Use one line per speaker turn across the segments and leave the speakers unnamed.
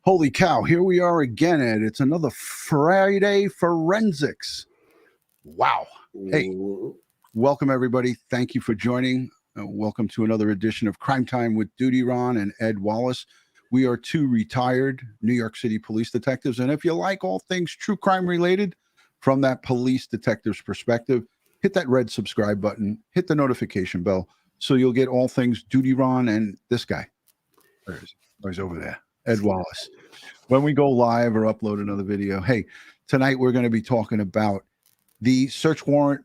Holy cow, here we are again, Ed. It's another Friday Forensics. Wow. Hey, welcome everybody. Thank you for joining. Welcome to another edition of Crime Time with DutyRon and Ed Wallace. We are two retired New York City police detectives, and if you like all things true crime related from that police detective's perspective, hit that red subscribe button, hit the notification bell, so you'll get all things DutyRon and this guy. Where is he? Oh, he's over there. Ed Wallace. When we go live or upload another video, hey, tonight we're going to be talking about the search warrant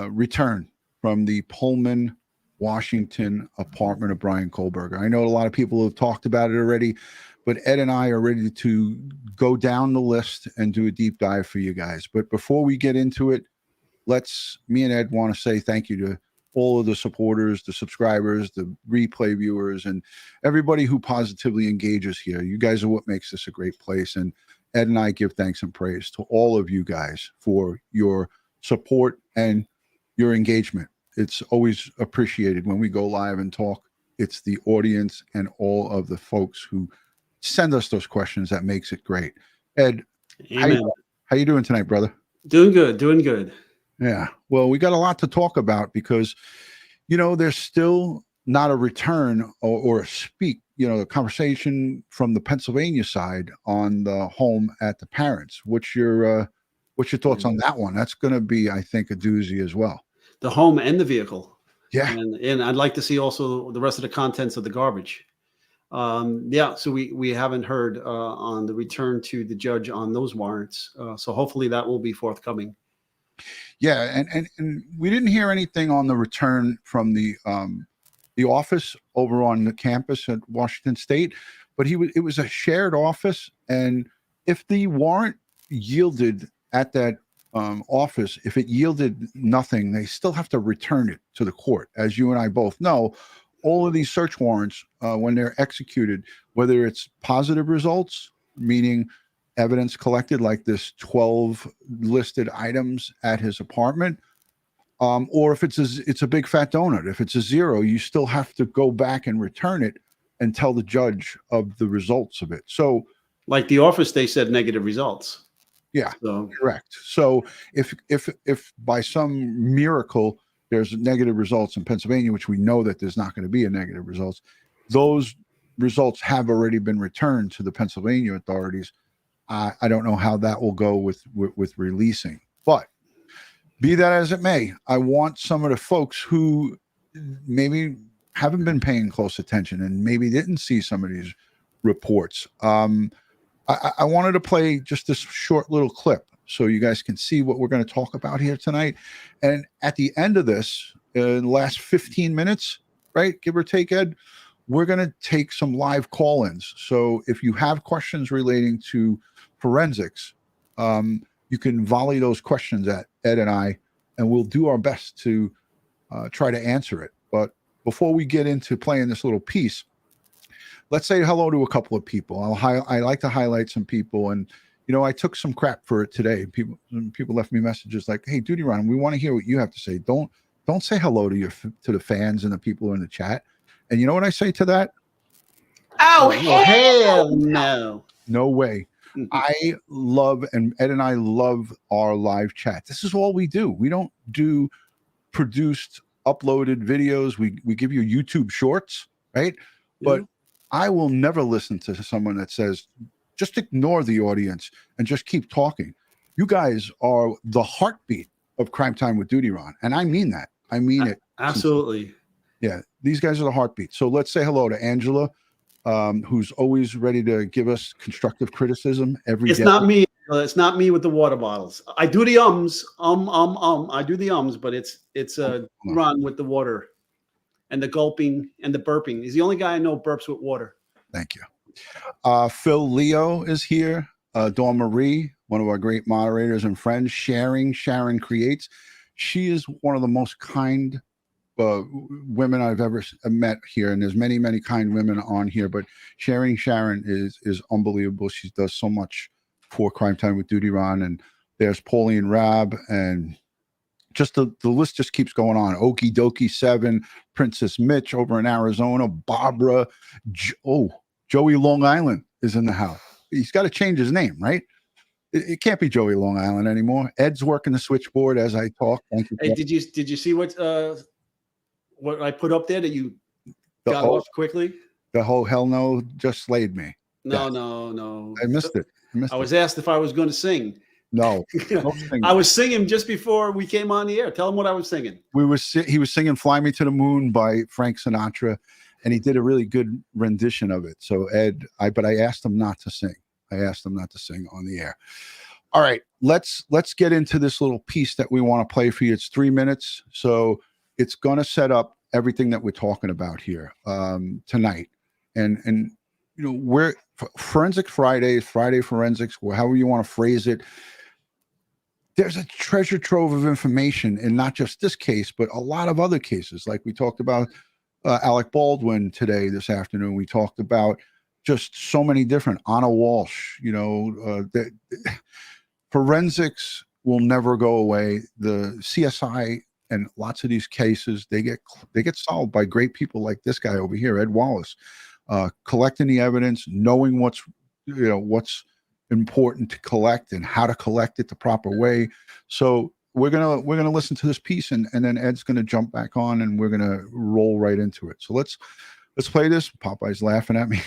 return from the Pullman, Washington apartment of Bryan Kohberger. I know a lot of people have talked about it already, but Ed and I are ready to go down the list and do a deep dive for you guys. But before we get into it, me and Ed want to say thank you to all of the supporters, the subscribers, the replay viewers, and everybody who positively engages here. You guys are what makes this a great place. And Ed and I give thanks and praise to all of you guys for your support and your engagement. It's always appreciated when we go live and talk. It's the audience and all of the folks who send us those questions that makes it great. Ed, how you doing tonight, brother?
Doing good, doing good.
Yeah, well, we got a lot to talk about because, you know, there's still not a return or a speak, you know, the conversation from the Pennsylvania side on the home at the parents. What's your thoughts on that one? That's going to be, I think, a doozy as well.
The home and the vehicle.
Yeah.
And I'd like to see also the rest of the contents of the garbage. Yeah, so we haven't heard on the return to the judge on those warrants. So hopefully that will be forthcoming.
Yeah, and we didn't hear anything on the return from the office over on the campus at Washington State, but it was a shared office, and if the warrant yielded at that office, if it yielded nothing, they still have to return it to the court. As you and I both know, all of these search warrants, when they're executed, whether it's positive results, meaning evidence collected like this 12 listed items at his apartment, or if it's a big fat donut. If it's a 0, you still have to go back and return it and tell the judge of the results of it. So
like the office, they said negative results.
Yeah, so, correct. So if by some miracle there's negative results in Pennsylvania, which we know that there's not going to be a negative results, those results have already been returned to the Pennsylvania authorities. I don't know how that will go with releasing, but be that as it may, I want some of the folks who maybe haven't been paying close attention and maybe didn't see some of these reports. I wanted to play just this short little clip so you guys can see what we're going to talk about here tonight. And at the end of this, in the last 15 minutes, right, give or take, Ed, we're going to take some live call-ins. So if you have questions relating to forensics, you can volley those questions at Ed and I, and we'll do our best to try to answer it. But before we get into playing this little piece, let's say hello to a couple of people. I like to highlight some people, and you know, I took some crap for it today. People left me messages like, "Hey, DutyRon, we want to hear what you have to say. Don't say hello to the fans and the people in the chat." And you know what I say to that?
Oh,
hell no.
No way. I love, and Ed and I love our live chat. This is all we do. We don't do produced, uploaded videos. We give you YouTube shorts, right? Yeah. But I will never listen to someone that says, just ignore the audience and just keep talking. You guys are the heartbeat of Crime Time with DutyRon. And I mean that. I mean it.
Absolutely.
Yeah, these guys are the heartbeat. So let's say hello to Angela, who's always ready to give us constructive criticism every day.
It's not me. It's not me with the water bottles. I do the ums. I do the ums, but it's Ron with the water and the gulping and the burping. He's the only guy I know burps with water.
Thank you. Phil Leo is here. Dawn Marie, one of our great moderators and friends. Sharon Creates. She is one of the most kind women I've ever met here, and there's many kind women on here, but Sharon is unbelievable. She does so much for Crime Time with DutyRon, and there's Pauline Rabb, and just the list just keeps going on. Okie Dokie 7, Princess Mitch over in Arizona, Barbara, Joey Long Island is in the house. He's got to change his name, right? It can't be Joey Long Island anymore. Ed's working the switchboard as I talk. Thank you.
Hey, did you see what I put up there that you got off quickly?
The whole hell no just slayed me.
No,
yes.
no.
I missed it.
I was asked if I was going to sing.
No,
I was singing just before we came on the air. Tell him what I was singing.
He was singing "Fly Me to the Moon" by Frank Sinatra, and he did a really good rendition of it. So Ed, but I asked him not to sing. I asked him not to sing on the air. All right, let's get into this little piece that we want to play for you. It's 3 minutes, so it's going to set up everything that we're talking about here tonight. And you know, we're Forensic Friday Forensics, or however you want to phrase it. There's a treasure trove of information in not just this case, but a lot of other cases. Like we talked about Alec Baldwin this afternoon. We talked about just so many different, Anna Walsh, you know, forensics will never go away. The CSI and lots of these cases, they get solved by great people like this guy over here, Ed Wallace, collecting the evidence, knowing what's important to collect and how to collect it the proper way. So we're gonna listen to this piece, and then Ed's gonna jump back on, and we're gonna roll right into it. So let's play this. Popeye's laughing at me.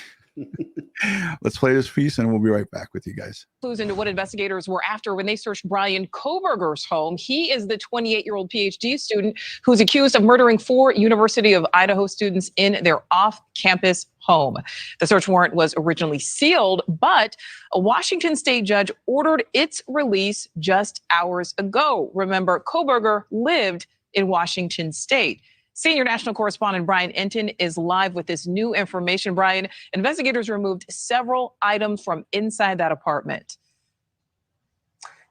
Let's play this piece, and we'll be right back with you guys.
Clues into what investigators were after when they searched Bryan Kohberger's home. He is the 28-year-old PhD student who's accused of murdering 4 University of Idaho students in their off-campus home. The search warrant was originally sealed, but a Washington state judge ordered its release just hours ago. Remember, Kohberger lived in Washington state. Senior national correspondent Brian Enton is live with this new information. Brian, investigators removed several items from inside that apartment.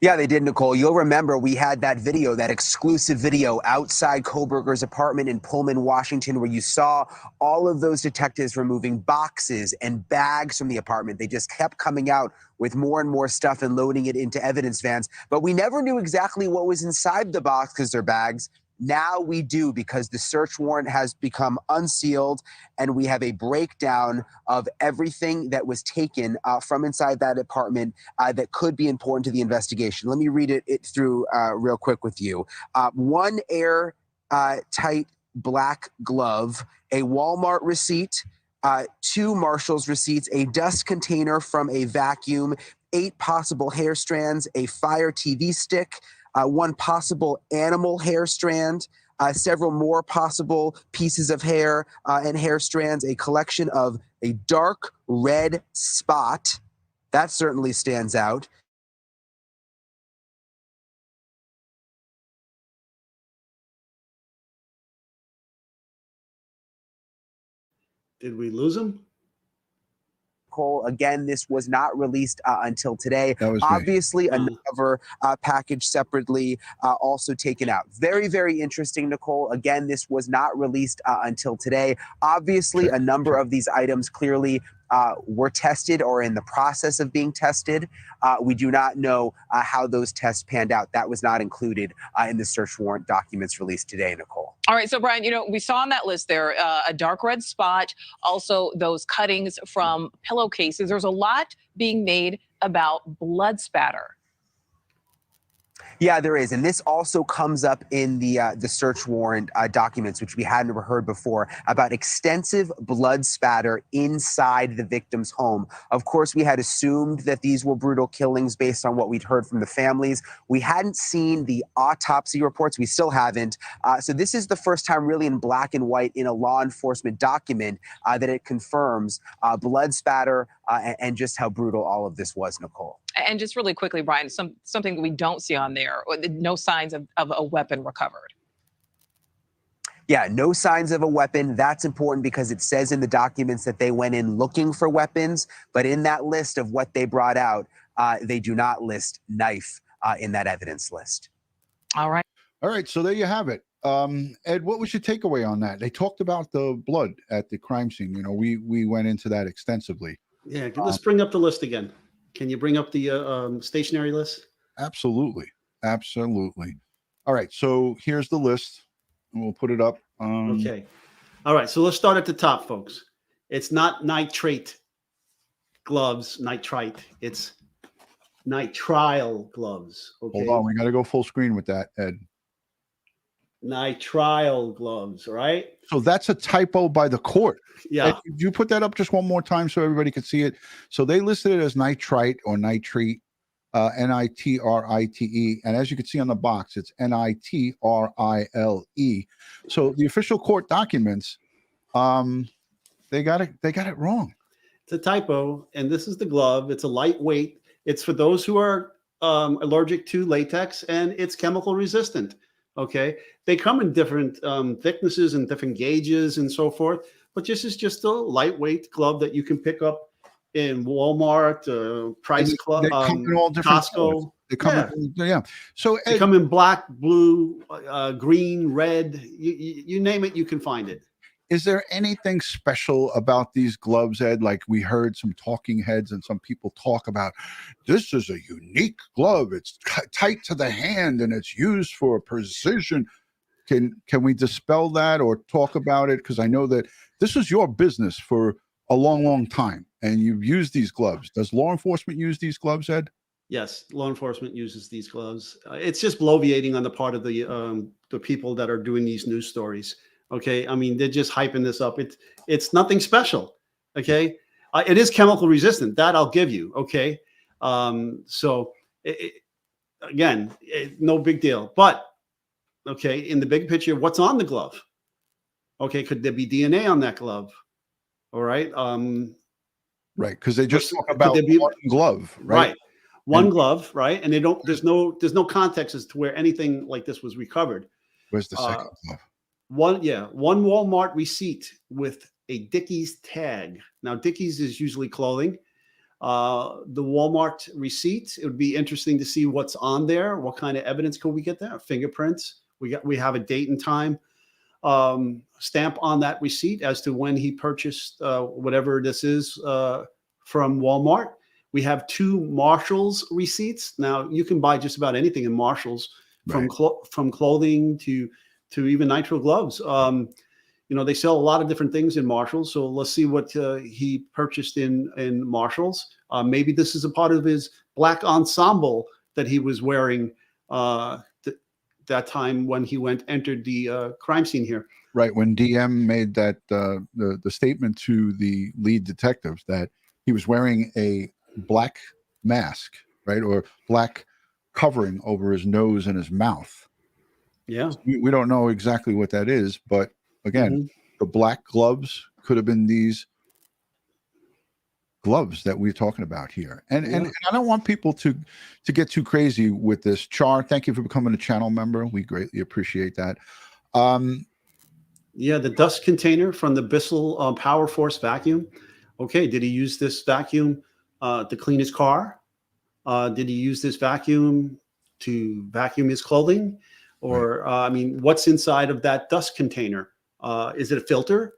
Yeah, they did, Nicole. You'll remember we had that video, that exclusive video outside Kohberger's apartment in Pullman, Washington, where you saw all of those detectives removing boxes and bags from the apartment. They just kept coming out with more and more stuff and loading it into evidence vans. But we never knew exactly what was inside the box because they're bags. Now we do, because the search warrant has become unsealed, and we have a breakdown of everything that was taken from inside that apartment that could be important to the investigation. Let me read it through real quick with you. 1 air-tight black glove, a Walmart receipt, 2 Marshall's receipts, a dust container from a vacuum, 8 possible hair strands, a Fire TV stick, 1 possible animal hair strand, several more possible pieces of hair and hair strands, a collection of a dark red spot. That certainly stands out.
Did we lose him?
Again, this was not released until today. Obviously, another package separately also taken out. Very, very interesting, Nicole. Again, this was not released until today. Obviously, a number of these items clearly were tested or in the process of being tested. We do not know how those tests panned out. That was not included in the search warrant documents released today, Nicole.
All right, so Brian, you know, we saw on that list there a dark red spot, also those cuttings from pillowcases. There's a lot being made about blood spatter.
Yeah, there is. And this also comes up in the search warrant documents, which we hadn't heard before, about extensive blood spatter inside the victim's home. Of course, we had assumed that these were brutal killings based on what we'd heard from the families. We hadn't seen the autopsy reports. We still haven't. So this is the first time really in black and white in a law enforcement document that it confirms blood spatter and just how brutal all of this was, Nicole.
And just really quickly, Brian, something that we don't see on there, no signs of a weapon recovered.
Yeah, no signs of a weapon. That's important because it says in the documents that they went in looking for weapons, but in that list of what they brought out, they do not list knife in that evidence list.
All right.
All right, so there you have it. Ed, what was your takeaway on that? They talked about the blood at the crime scene. You know, we went into that extensively.
Yeah, let's bring up the list again. Can you bring up the stationary list?
Absolutely. Absolutely. All right. So here's the list, and we'll put it up.
Okay. All right. So let's start at the top, folks. It's not nitrate. gloves, nitrite. It's nitrile gloves. Okay.
Hold on, we got to go full screen with that, Ed.
Nitrile gloves, right?
So that's a typo by the court.
Yeah.
Ed, could you put that up just one more time so everybody could see it? So they listed it as nitrite or nitrite, Nitrite, and as you can see on the box, it's Nitrile. So the official court documents, they got it wrong.
It's a typo, and this is the glove. It's a lightweight. It's for those who are allergic to latex, and it's chemical resistant. Okay, they come in different thicknesses and different gauges and so forth. But this is just a lightweight glove that you can pick up in Walmart, Price Club,
They come in all different
Costco.
colors. They come in, So
They
Ed,
come in black, blue, green, red. You name it, you can find it.
is there anything special about these gloves, Ed? Like we heard some talking heads and some people talk about, this is a unique glove. It's tight to the hand and it's used for precision. Can we dispel that or talk about it? Because I know that this is your business for a long, long time, and you've used these gloves. Does law enforcement use these gloves, Ed?
Yes, law enforcement uses these gloves. It's just bloviating on the part of the people that are doing these news stories. Okay, I mean, they're just hyping this up. It's nothing special. Okay, it is chemical resistant. That I'll give you. Okay, so again, no big deal. But okay, in the big picture, what's on the glove? Okay, could there be DNA on that glove? All right.
Right, because they just talk about one glove, right?
One glove, right? And they don't. There's no context as to where anything like this was recovered.
Where's the second glove?
One Walmart receipt with a Dickies tag. Now, Dickies is usually clothing. The Walmart receipt, it would be interesting to see what's on there. What kind of evidence could we get there? Fingerprints. We have a date and time stamp on that receipt as to when he purchased whatever this is from Walmart. We have 2 Marshalls receipts. Now, you can buy just about anything in Marshalls, from clothing to even nitrile gloves. They sell a lot of different things in Marshalls. So let's see what he purchased in Marshalls. Maybe this is a part of his black ensemble that he was wearing that time when he entered the crime scene here.
Right, when DM made that the statement to the lead detectives that he was wearing a black mask, right, or black covering over his nose and his mouth.
Yeah,
we don't know exactly what that is, but again, the black gloves could have been these gloves that we're talking about here. And I don't want people to get too crazy with this. Char, thank you for becoming a channel member. We greatly appreciate that.
Yeah, the dust container from the Bissell Power Force vacuum. Okay, did he use this vacuum to clean his car? Did he use this vacuum to vacuum his clothing? Or, what's inside of that dust container? Is it a filter?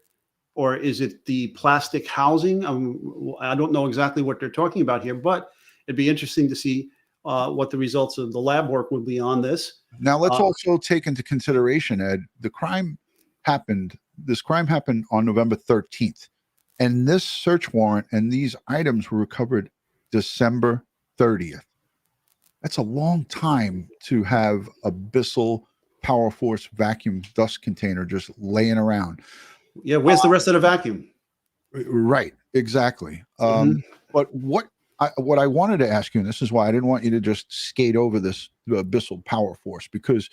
Or is it the plastic housing? I don't know exactly what they're talking about here, but it'd be interesting to see what the results of the lab work would be on this.
Now, let's also take into consideration, Ed, this crime happened on November 13th. And this search warrant and these items were recovered December 30th. That's a long time to have a Bissell Power Force vacuum dust container just laying around.
Yeah, where's the rest of the vacuum?
Right, exactly. But what I wanted to ask you, and this is why I didn't want you to just skate over this Bissell Power Force, because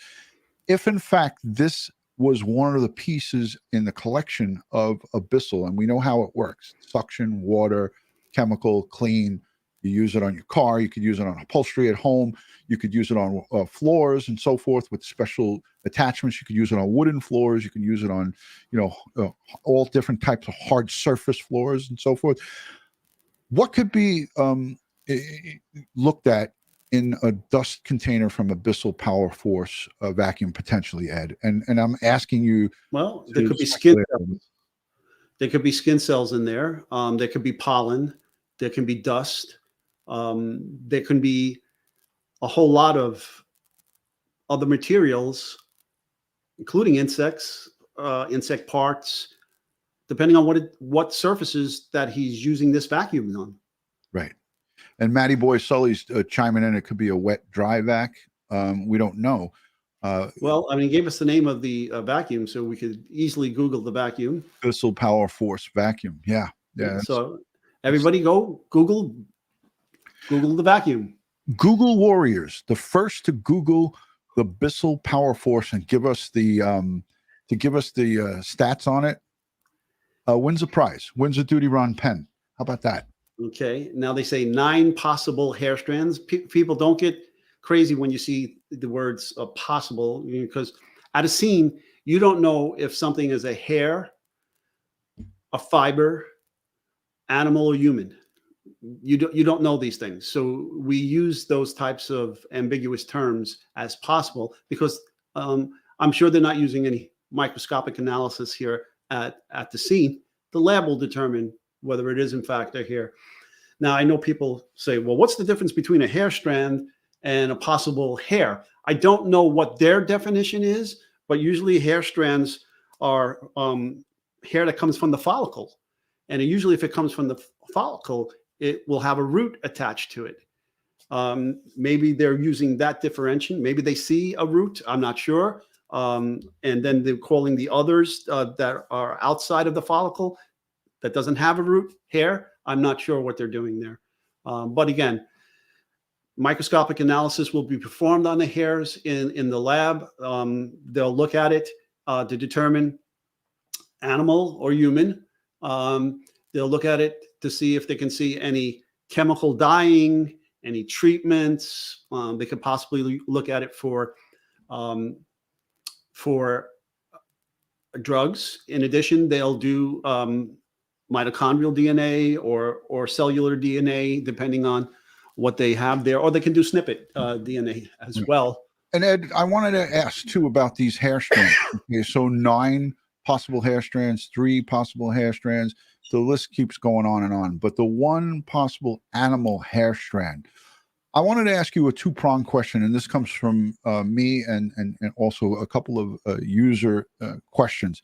if in fact this was one of the pieces in the collection of a Bissell, and we know how it works: suction, water, chemical, clean. You use it on your car. You could use it on upholstery at home. You could use it on floors and so forth with special attachments. You could use it on wooden floors. You can use it on, all different types of hard surface floors and so forth. What could be looked at in a dust container from a Bissell Power Force vacuum potentially, Ed? And I'm asking you.
Well, there could be skin cells. There could be skin cells in there. There could be pollen. There can be dust. There can be a whole lot of other materials, including insects, insect parts, depending on what surfaces that he's using this vacuum on.
Right. And Matty Boy Sully's chiming in. It could be a wet, dry vac. We don't know.
Well, I mean, he gave us the name of the vacuum, so we could easily Google the vacuum.
Bissell Power Force vacuum. Yeah. Yeah.
So everybody go Google the vacuum.
Google Warriors, the first to Google the Bissell Power Force and give us the stats on it, wins a prize, wins a DutyRon pen. How about that?
Okay. Now they say 9 possible hair strands. People don't get crazy when you see the words possible, because at a scene, you don't know if something is a hair, a fiber, animal, or human. You don't know these things. So we use those types of ambiguous terms as possible because I'm sure they're not using any microscopic analysis here at the scene. The lab will determine whether it is in fact a hair. Now, I know people say, well, what's the difference between a hair strand and a possible hair? I don't know what their definition is, but usually hair strands are hair that comes from the follicle. And usually if it comes from the follicle, it will have a root attached to it. Maybe they're using that differentiation. Maybe they see a root. I'm not sure. And then they're calling the others that are outside of the follicle that doesn't have a root hair. I'm not sure what they're doing there. But again, microscopic analysis will be performed on the hairs in the lab. They'll look at it to determine animal or human. They'll look at it to see if they can see any chemical dyeing, any treatments. They could possibly look at it for drugs. In addition, they'll do mitochondrial DNA or cellular DNA, depending on what they have there, or they can do snippet DNA as well.
And Ed, I wanted to ask too about these hair strands. Okay, so 9 possible hair strands, 3 possible hair strands. The list keeps going on and on. But the one possible animal hair strand, I wanted to ask you a 2-pronged question, and this comes from me and also a couple of user questions.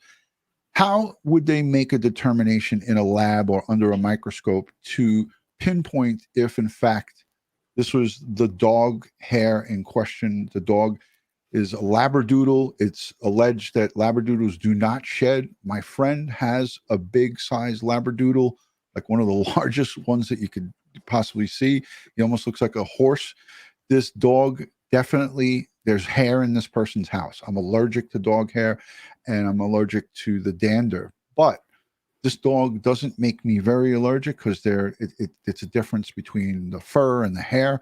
How would they make a determination in a lab or under a microscope to pinpoint if, in fact, this was the dog hair in question? The dog is a Labradoodle. It's alleged that Labradoodles do not shed. My friend has a big size Labradoodle, like one of the largest ones that you could possibly see. He almost looks like a horse. This dog, definitely, there's hair in this person's house. I'm allergic to dog hair, and I'm allergic to the dander. But this dog doesn't make me very allergic because it's a difference between the fur and the hair.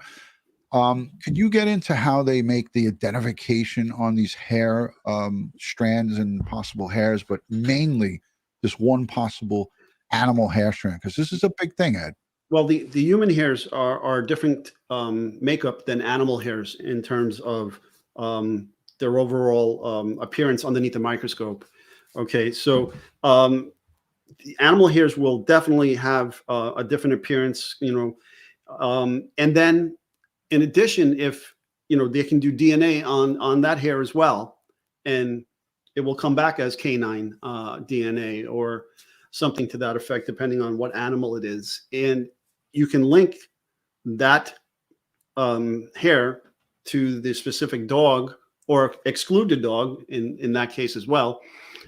Could you get into how they make the identification on these hair strands and possible hairs, but mainly this one possible animal hair strand? Because this is a big thing, Ed.
Well, the human hairs are different makeup than animal hairs in terms of their overall appearance underneath the microscope. Okay, so the animal hairs will definitely have a different appearance, and then in addition, if they can do DNA on that hair as well, and it will come back as canine DNA or something to that effect, depending on what animal it is, and you can link that hair to the specific dog or exclude the dog in that case as well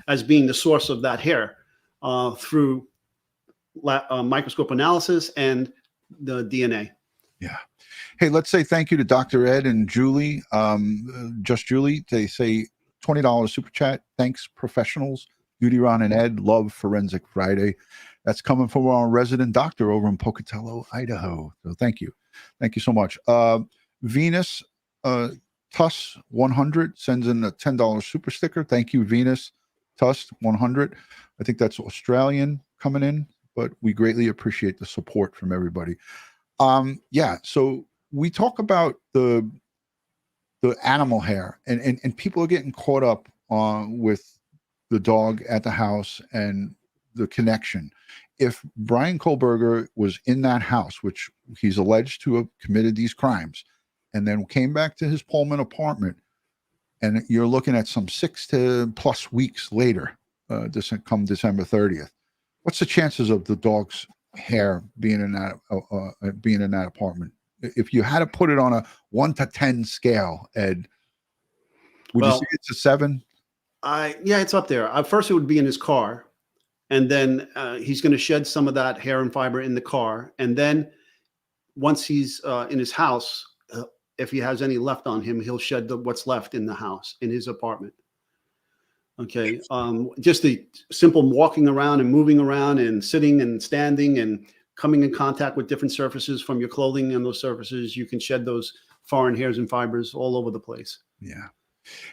as being the source of that hair through microscope analysis and the DNA.
Yeah. Hey, let's say thank you to Dr. Ed and Julie, just Julie. They say $20 super chat. Thanks, professionals. DutyRon and Ed love Forensic Friday. That's coming from our resident doctor over in Pocatello, Idaho. So thank you. Thank you so much. Venus Tuss 100 sends in a $10 super sticker. Thank you, Venus Tuss 100. I think that's Australian coming in, but we greatly appreciate the support from everybody. Yeah, so we talk about the animal hair, and people are getting caught up with the dog at the house and the connection. If Bryan Kohberger was in that house, which he's alleged to have committed these crimes, and then came back to his Pullman apartment, and you're looking at some 6 to plus weeks later, come December 30th, what's the chances of the dog's hair being in that apartment? If you had to put it on a 1 to 10 scale, Ed, would you say it's a 7?
Yeah, it's up there. First, it would be in his car, and then he's going to shed some of that hair and fiber in the car, and then once he's in his house, if he has any left on him, he'll shed what's left in the house, in his apartment. Okay, just the simple walking around and moving around and sitting and standing and coming in contact with different surfaces from your clothing and those surfaces, you can shed those foreign hairs and fibers all over the place.
Yeah.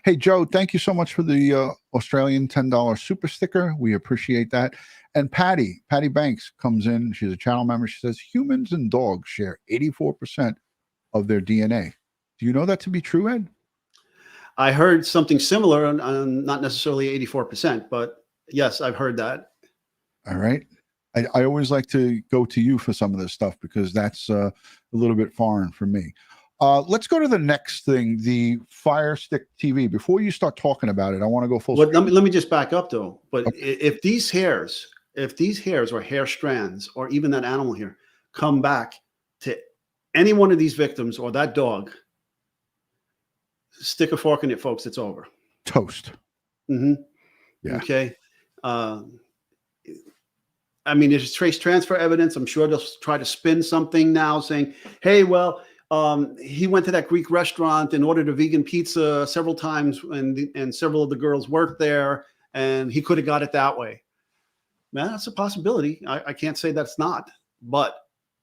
Hey, Joe, thank you so much for the Australian $10 super sticker. We appreciate that. And Patty Banks comes in. She's a channel member. She says, humans and dogs share 84% of their DNA. Do you know that to be true, Ed?
I heard something similar, not necessarily 84%, but yes, I've heard that.
All right. I always like to go to you for some of this stuff because that's a little bit foreign for me. Let's go to the next thing, the Fire Stick TV. Before you start talking about it, I want to go full.
Well, let me just back up though. But okay. if these hairs or hair strands or even that animal hair come back to any one of these victims or that dog, stick a fork in it, folks. It's over.
Toast.
Mm-hmm.
Yeah.
Okay. I mean, there's trace transfer evidence. I'm sure they'll try to spin something now saying, hey, well, he went to that Greek restaurant and ordered a vegan pizza several times, and several of the girls worked there, and he could have got it that way. Man, that's a possibility. I can't say that's not, but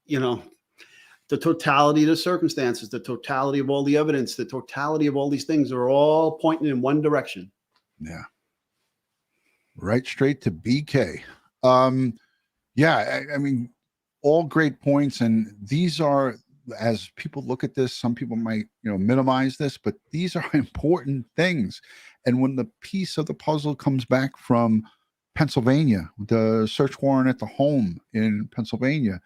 the totality of the circumstances, the totality of all the evidence, the totality of all these things are all pointing in one direction.
Yeah. Right straight to BK. Yeah, I mean, all great points. And these are, as people look at this, some people might, minimize this, but these are important things. And when the piece of the puzzle comes back from Pennsylvania, the search warrant at the home in Pennsylvania,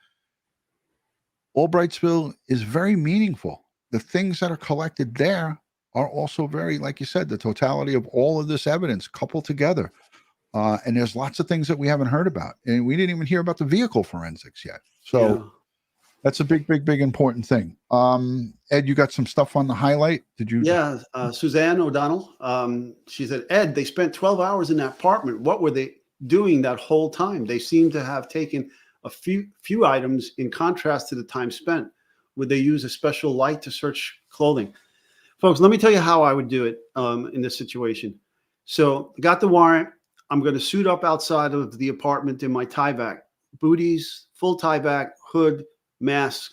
Albrightsville is very meaningful. The things that are collected there are also very, like you said, the totality of all of this evidence coupled together. And there's lots of things that we haven't heard about. And we didn't even hear about the vehicle forensics yet. So that's a big important thing. Ed, you got some stuff on the highlight? Did you? Yeah.
Suzanne O'Donnell. She said, Ed, they spent 12 hours in that apartment. What were they doing that whole time? They seem to have taken a few items in contrast to the time spent. Would they use a special light to search clothing? Folks, let me tell you how I would do it in this situation. So got the warrant. I'm going to suit up outside of the apartment in my tie-back, booties, full tie-back, hood, mask,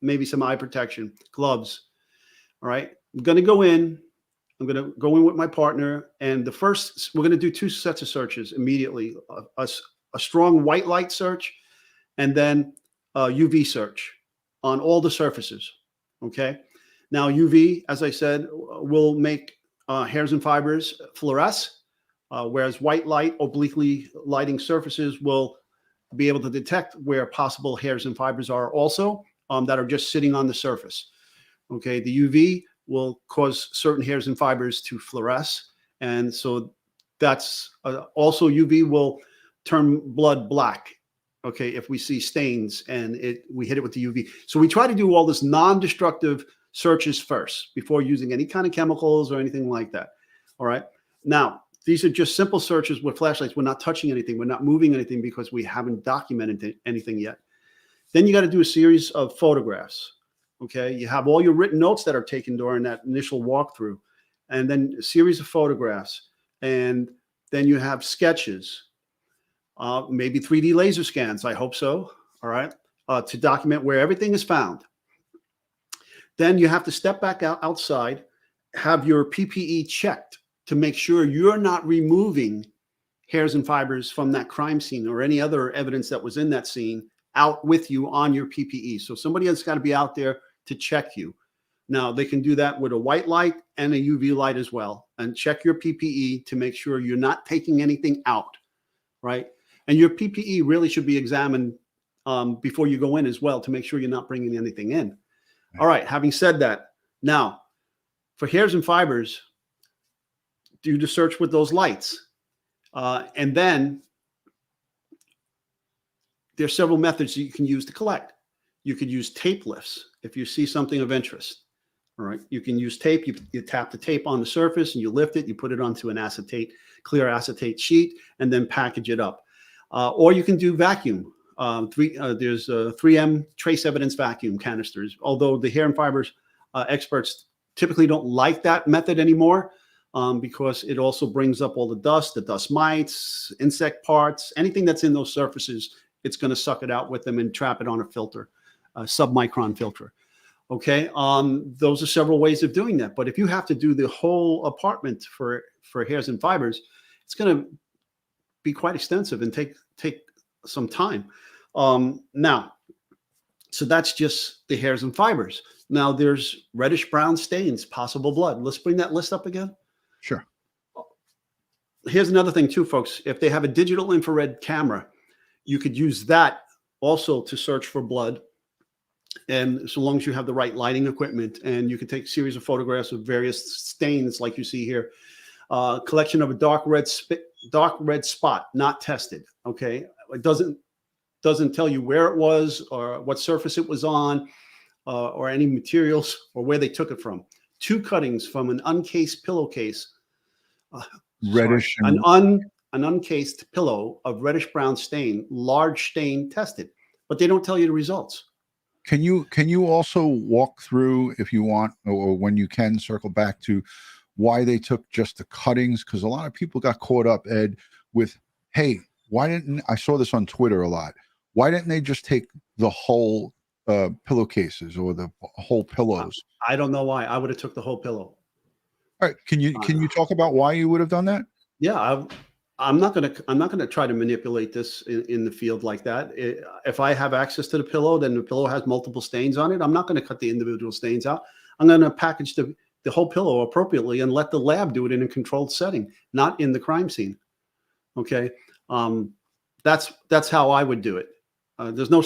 maybe some eye protection, gloves. All right. I'm going to go in. I'm going to go in with my partner. And we're going to do 2 sets of searches immediately. A strong white light search and then a UV search on all the surfaces. Okay. Now UV, as I said, will make hairs and fibers fluoresce. Whereas white light, obliquely lighting surfaces will be able to detect where possible hairs and fibers are also that are just sitting on the surface. Okay, the UV will cause certain hairs and fibers to fluoresce. And so that's also UV will turn blood black. Okay, if we see stains and we hit it with the UV. So we try to do all this non-destructive searches first before using any kind of chemicals or anything like that. All right. Now, these are just simple searches with flashlights. We're not touching anything. We're not moving anything because we haven't documented anything yet. Then you got to do a series of photographs. Okay. You have all your written notes that are taken during that initial walkthrough, and then a series of photographs. And then you have sketches, maybe 3D laser scans. I hope so. All right. To document where everything is found. Then you have to step back outside, have your PPE checked to make sure you're not removing hairs and fibers from that crime scene or any other evidence that was in that scene out with you on your PPE. So somebody has got to be out there to check you. Now, they can do that with a white light and a UV light as well, and check your PPE to make sure you're not taking anything out, right? And your PPE really should be examined before you go in as well to make sure you're not bringing anything in. All right, having said that, now, for hairs and fibers, do the search with those lights. And then there's several methods that you can use to collect. You could use tape lifts if you see something of interest. All right, you can use tape. You tap the tape on the surface and you lift it. You put it onto an clear acetate sheet, and then package it up. Or you can do vacuum. There's 3M trace evidence vacuum canisters. Although the hair and fibers experts typically don't like that method anymore, because it also brings up all the dust mites, insect parts, anything that's in those surfaces. It's going to suck it out with them and trap it on a filter, a submicron filter. Okay, those are several ways of doing that. But if you have to do the whole apartment for hairs and fibers, it's going to be quite extensive and take some time. Now, so that's just the hairs and fibers. Now there's reddish brown stains, possible blood. Let's bring that list up again.
Sure.
Here's another thing too, folks. If they have a digital infrared camera, you could use that also to search for blood. And so long as you have the right lighting equipment, and you can take a series of photographs of various stains like you see here. Collection of a dark red spot, not tested. Okay, it doesn't tell you where it was or what surface it was on, or any materials or where they took it from. 2 cuttings from an uncased pillowcase.
Reddish.
An uncased pillow of reddish brown stain, large stain tested, but they don't tell you the results.
Can you also walk through, if you want, or when you can, circle back to why they took just the cuttings? Because a lot of people got caught up, Ed, with, hey, why didn't, I saw this on Twitter a lot, why didn't they just take the whole pillowcases or the whole pillows?
I don't know why. I would have took the whole pillow.
All right, can you talk about why you would have done that?
Yeah, I'm not gonna try to manipulate this in the field like that. If I have access to the pillow, then the pillow has multiple stains on it. I'm not going to cut the individual stains out. I'm going to package the whole pillow appropriately and let the lab do it in a controlled setting, not in the crime scene. Okay, that's how I would do it. There's no.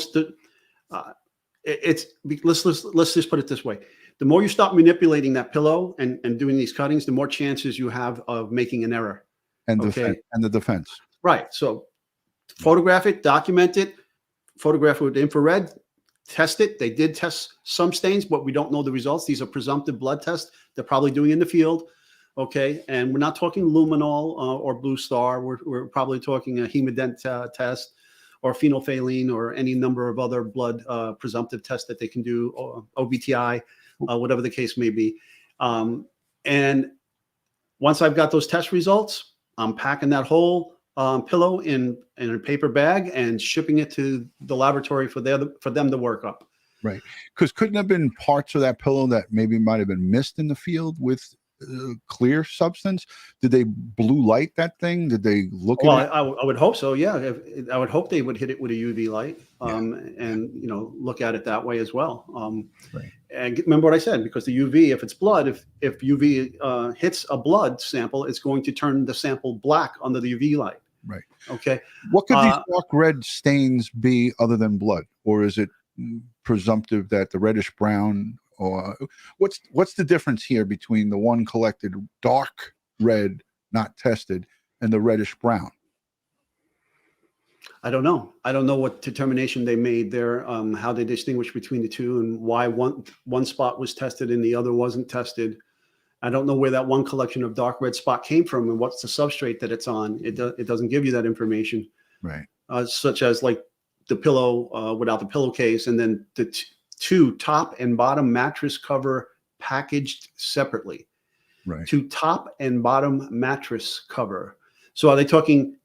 Let's just put it this way: the more you stop manipulating that pillow and doing these cuttings, the more chances you have of making an error.
And
okay.
The defense.
Right. So photograph it, document it, photograph it with infrared, test it. They did test some stains, but we don't know the results. These are presumptive blood tests they're probably doing in the field. Okay. And we're not talking luminol or blue star. We're probably talking a hemodent test or phenolphthalein or any number of other blood presumptive tests that they can do, or OBTI, whatever the case may be. And once I've got those test results, I'm packing that whole pillow in a paper bag and shipping it to the laboratory for them to work up.
Right. Because couldn't have been parts of that pillow that maybe might have been missed in the field with clear substance. Did they blue light that thing? Did they look at it?
I would hope so. Yeah. I would hope they would hit it with a UV light, and look at it that way as well.
Right.
And remember what I said, because the UV, if it's blood, if UV hits a blood sample, it's going to turn the sample black under the UV light.
Right.
Okay.
What could these dark red stains be other than blood? Or is it presumptive that the reddish brown, or what's the difference here between the one collected dark red, not tested, and the reddish brown?
I don't know. I don't know what determination they made there, how they distinguish between the two, and why one spot was tested and the other wasn't tested. I don't know where that one collection of dark red spot came from and what's the substrate that it's on. It doesn't give you that information.
Right.
Such as like the pillow without the pillowcase, and then the two top and bottom mattress cover packaged separately.
Right.
2 top and bottom mattress cover. So are they talking?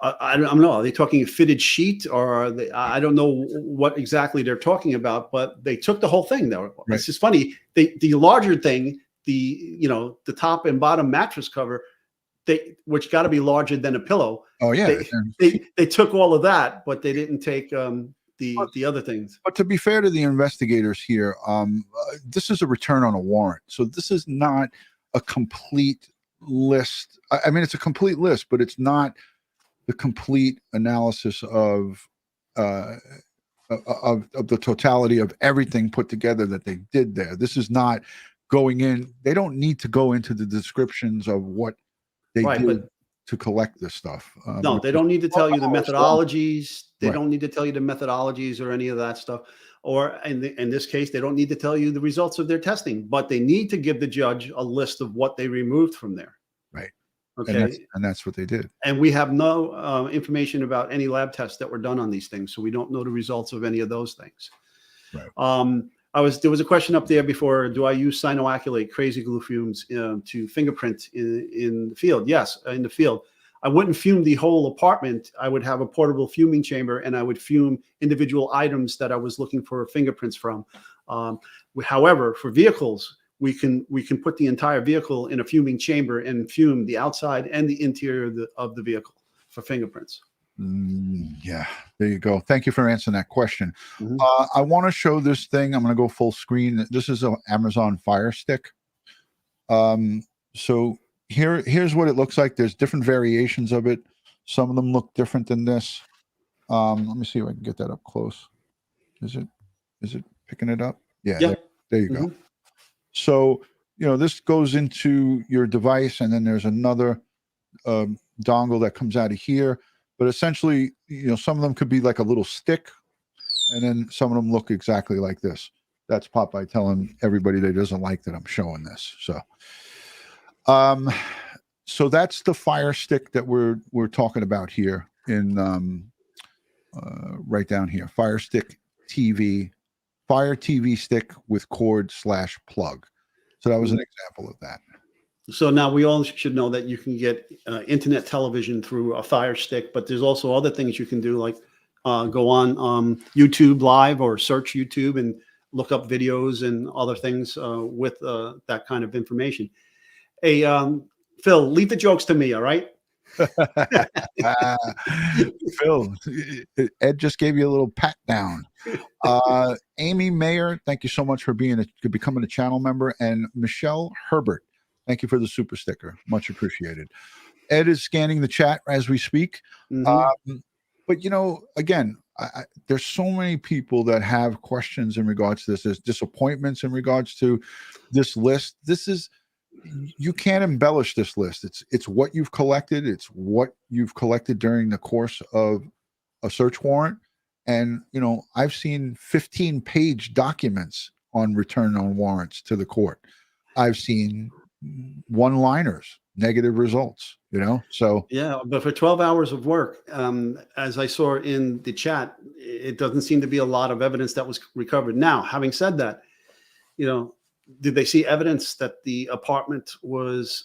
I don't know. Are they talking a fitted sheet, or are they, I don't know what exactly they're talking about, but they took the whole thing though. Right. It's just funny. The larger thing, the top and bottom mattress cover, which got to be larger than a pillow.
Oh yeah.
They took all of that, but they didn't take the other things.
But to be fair to the investigators here, this is a return on a warrant. So this is not a complete list. I mean, it's a complete list, but it's not the complete analysis of the totality of everything put together that they did there. This is not going in. They don't need to go into the descriptions of what they did to collect this stuff.
No, they don't need to tell you the methodologies. They
Right.
don't need to tell you the methodologies or any of that stuff. Or in this case, they don't need to tell you the results of their testing, but they need to give the judge a list of what they removed from there.
Right.
Okay.
And that's what they did.
And we have no information about any lab tests that were done on these things, so we don't know the results of any of those things.
Right.
There was a question up there before. Do I use cyanoacrylate, crazy glue fumes to fingerprint in the field? Yes, in the field. I wouldn't fume the whole apartment. I would have a portable fuming chamber, and I would fume individual items that I was looking for fingerprints from. However, for vehicles, we can put the entire vehicle in a fuming chamber and fume the outside and the interior of the vehicle for fingerprints.
Yeah, there you go. Thank you for answering that question.
Mhm.
I want to show this thing. I'm going to go full screen. This is an Amazon Fire Stick. So here's what it looks like. There's different variations of it. Some of them look different than this. Let me see if I can get that up close. Is it picking it up? Yeah. There you go.
Mhm.
So, this goes into your device, and then there's another dongle that comes out of here. But essentially, some of them could be like a little stick, and then some of them look exactly like this. That's Popeye telling everybody that doesn't like that I'm showing this. So that's the Fire Stick that we're talking about here in right down here. Fire Stick TV, Fire TV stick with cord/plug. So that was an example of that.
So now we all should know that you can get internet television through a Fire Stick, but there's also other things you can do, like go on YouTube Live or search YouTube and look up videos and other things with that kind of information. Hey, Phil, leave the jokes to me, all right?
Phil, Ed just gave you a little pat down. Amy Mayer, thank you so much for becoming a channel member. And Michelle Herbert, thank you for the super sticker. Much appreciated. Ed is scanning the chat as we speak.
Mm-hmm.
But again, there's so many people that have questions in regards to this. There's disappointments in regards to this list. You can't embellish this list. It's what you've collected. It's what you've collected during the course of a search warrant. And, I've seen 15-page documents on return on warrants to the court. I've seen one-liners, negative results, so.
Yeah, but for 12 hours of work, as I saw in the chat, it doesn't seem to be a lot of evidence that was recovered. Now, having said that, did they see evidence that the apartment was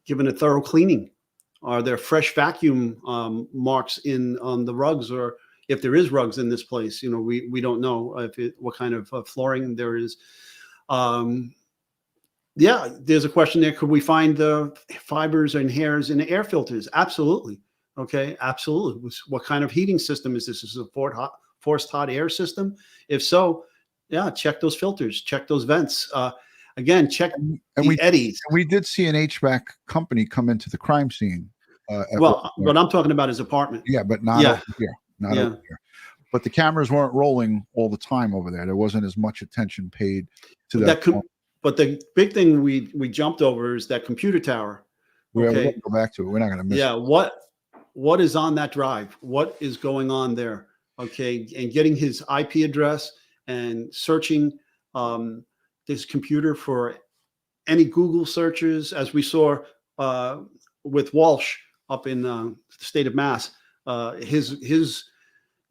given a thorough cleaning? Are there fresh vacuum marks on the rugs, or if there is rugs in this place? We don't know what kind of flooring there is. Yeah, there's a question there. Could we find fibers and hairs in the air filters? Absolutely. Okay, absolutely. What kind of heating system is this? Is it a forced hot air system? If so, yeah, check those filters, check those vents. Again, check the eddies.
We did see an HVAC company come into the crime scene.
What I'm talking about is apartment.
Yeah, but not over here. Not over here. But the cameras weren't rolling all the time over there. There wasn't as much attention paid to that.
But the big thing we jumped over is that computer tower.
We're going to go back to it. We're not going to miss it.
Yeah, what is on that drive? What is going on there? Okay, and getting his IP address and searching this computer for any Google searches, as we saw with Walsh up in the state of Mass, his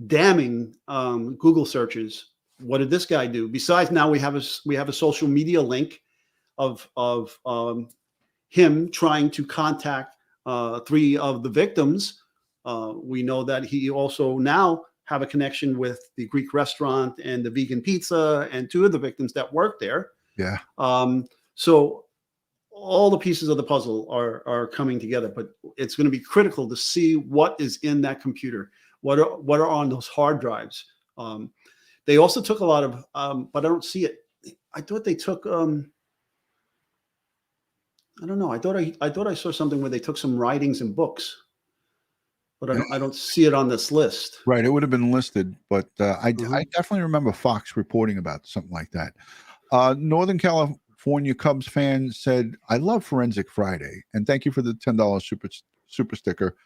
damning Google searches. What did this guy do? Besides, now we have a social media link of him trying to contact 3 of the victims. We know that he also now have a connection with the Greek restaurant and the vegan pizza and 2 of the victims that work there.
Yeah.
So all the pieces of the puzzle are coming together, but it's going to be critical to see what is in that computer. What are on those hard drives? They also took a lot of, but I don't see it. I thought they took, I don't know. I thought I saw something where they took some writings and books, but I don't see it on this list.
Right. It would have been listed, but I definitely remember Fox reporting about something like that. Northern California Cubs fan said, I love Forensic Friday. And thank you for the $10 super sticker.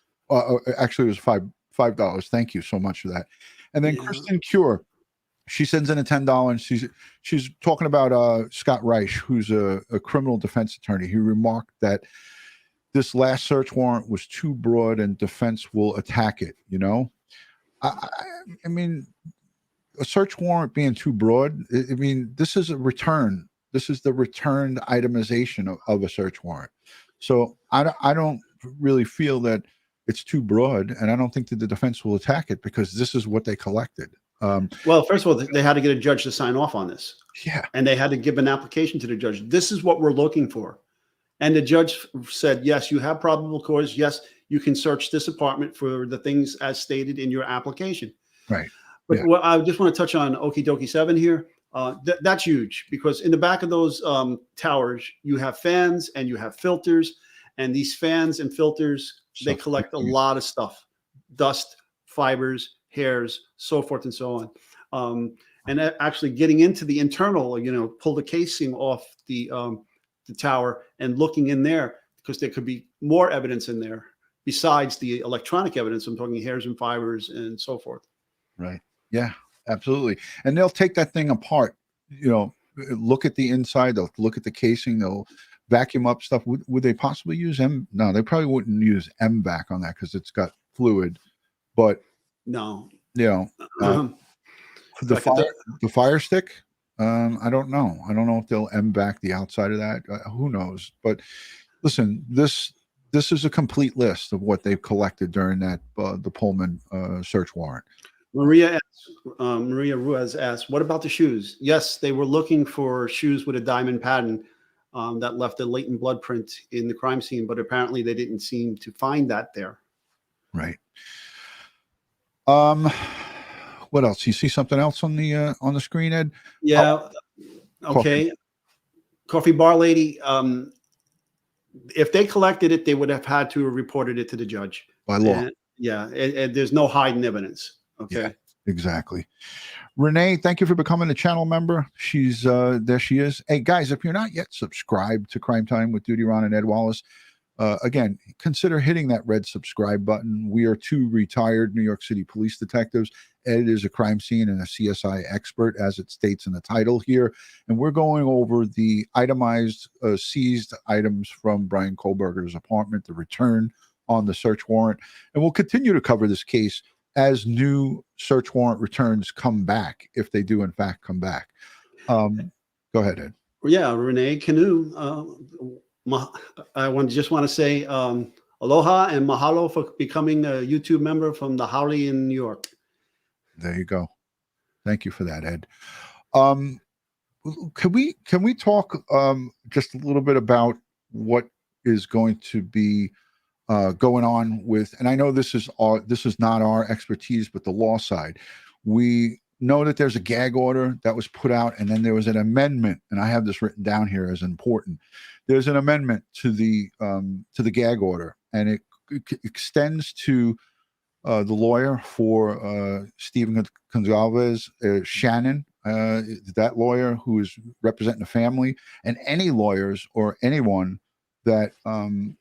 Actually, it was $5. Thank you so much for that. And then Kristen Cure, she sends in a $10, and she's talking about Scott Reich, who's a criminal defense attorney. He remarked that this last search warrant was too broad and defense will attack it. You know, I mean, a search warrant being too broad. I mean, this is a return. This is the returned itemization of a search warrant. So I don't really feel that it's too broad, and I don't think that the defense will attack it because this is what they collected.
Well, first of all, they had to get a judge to sign off on this.
Yeah.
And they had to give an application to the judge. This is what we're looking for. And the judge said, yes, you have probable cause. Yes, you can search this apartment for the things as stated in your application.
Right.
But what I just want to touch on Okie Dokie 7 here. That's huge because in the back of those towers, you have fans and you have filters. And these fans and filters, they collect a lot of stuff, dust, fibers, hairs, so forth and so on. And actually getting into the internal, pull the casing off the tower and looking in there because there could be more evidence in there besides the electronic evidence. I'm talking hairs and fibers and so forth.
Right. Yeah, absolutely. And they'll take that thing apart, look at the inside, they'll look at the casing, they'll vacuum up stuff. Would they possibly use No, they probably wouldn't use MVAC on that because it's got fluid. But
no,
the fire stick, I don't know. I don't know if they'll MVAC the outside of that. Who knows? But listen, this is a complete list of what they've collected during that the Pullman search warrant.
Maria Ruiz asked, what about the shoes? Yes, they were looking for shoes with a diamond pattern that left a latent blood print in the crime scene, but apparently they didn't seem to find that there.
Right. What else? You see something else on the screen, Ed?
Yeah. Okay. Coffee bar lady. If they collected it, they would have had to have reported it to the judge
by law.
And there's no hiding evidence. Okay.
Yeah, exactly. Renee, thank you for becoming a channel member. She's there. She is. Hey guys, if you're not yet subscribed to Crime Time with DutyRon and Ed Wallace, again, consider hitting that red subscribe button. We are two retired New York City police detectives. Ed is a crime scene and a CSI expert, as it states in the title here. And we're going over the itemized seized items from Bryan Kohberger's apartment, the return on the search warrant. And we'll continue to cover this case as new search warrant returns come back, if they do in fact come back. Go ahead, Ed.
Yeah, Renee Canoe. I just want to say aloha and mahalo for becoming a YouTube member from the Howley in New York.
There you go. Thank you for that, Ed. Can we talk just a little bit about what is going to be going on with, and I know this is not our expertise, but the law side. We know that there's a gag order that was put out, and then there was an amendment, and I have this written down here as important. There's an amendment to the gag order, and it extends to the lawyer for Stephen Gonzalez, Shannon, that lawyer who is representing the family, and any lawyers or anyone that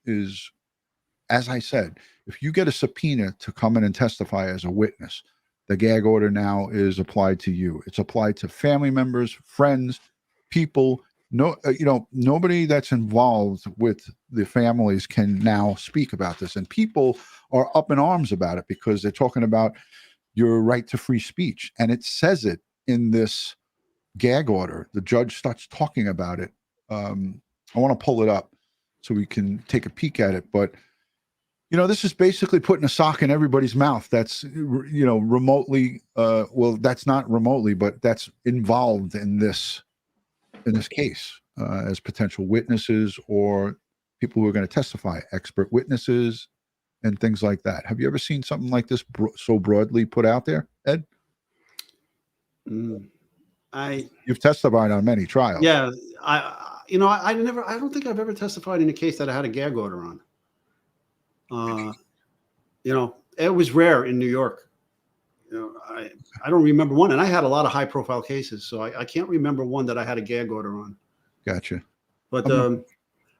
is, as I said, if you get a subpoena to come in and testify as a witness, the gag order now is applied to you. It's applied to family members, friends, people. No, nobody that's involved with the families can now speak about this, and people are up in arms about it because they're talking about your right to free speech, and it says it in this gag order. The judge starts talking about it. I want to pull it up so we can take a peek at it, but this is basically putting a sock in everybody's mouth that's remotely well, that's not remotely, but that's involved in this case as potential witnesses or people who are going to testify, expert witnesses and things like that. Have you ever seen something like this so broadly put out there, Ed? You've testified on many trials.
Yeah, I don't think I've ever testified in a case that I had a gag order on. It was rare in New York. I don't remember one, and I had a lot of high profile cases, so I can't remember one that I had a gag order on.
Gotcha.
But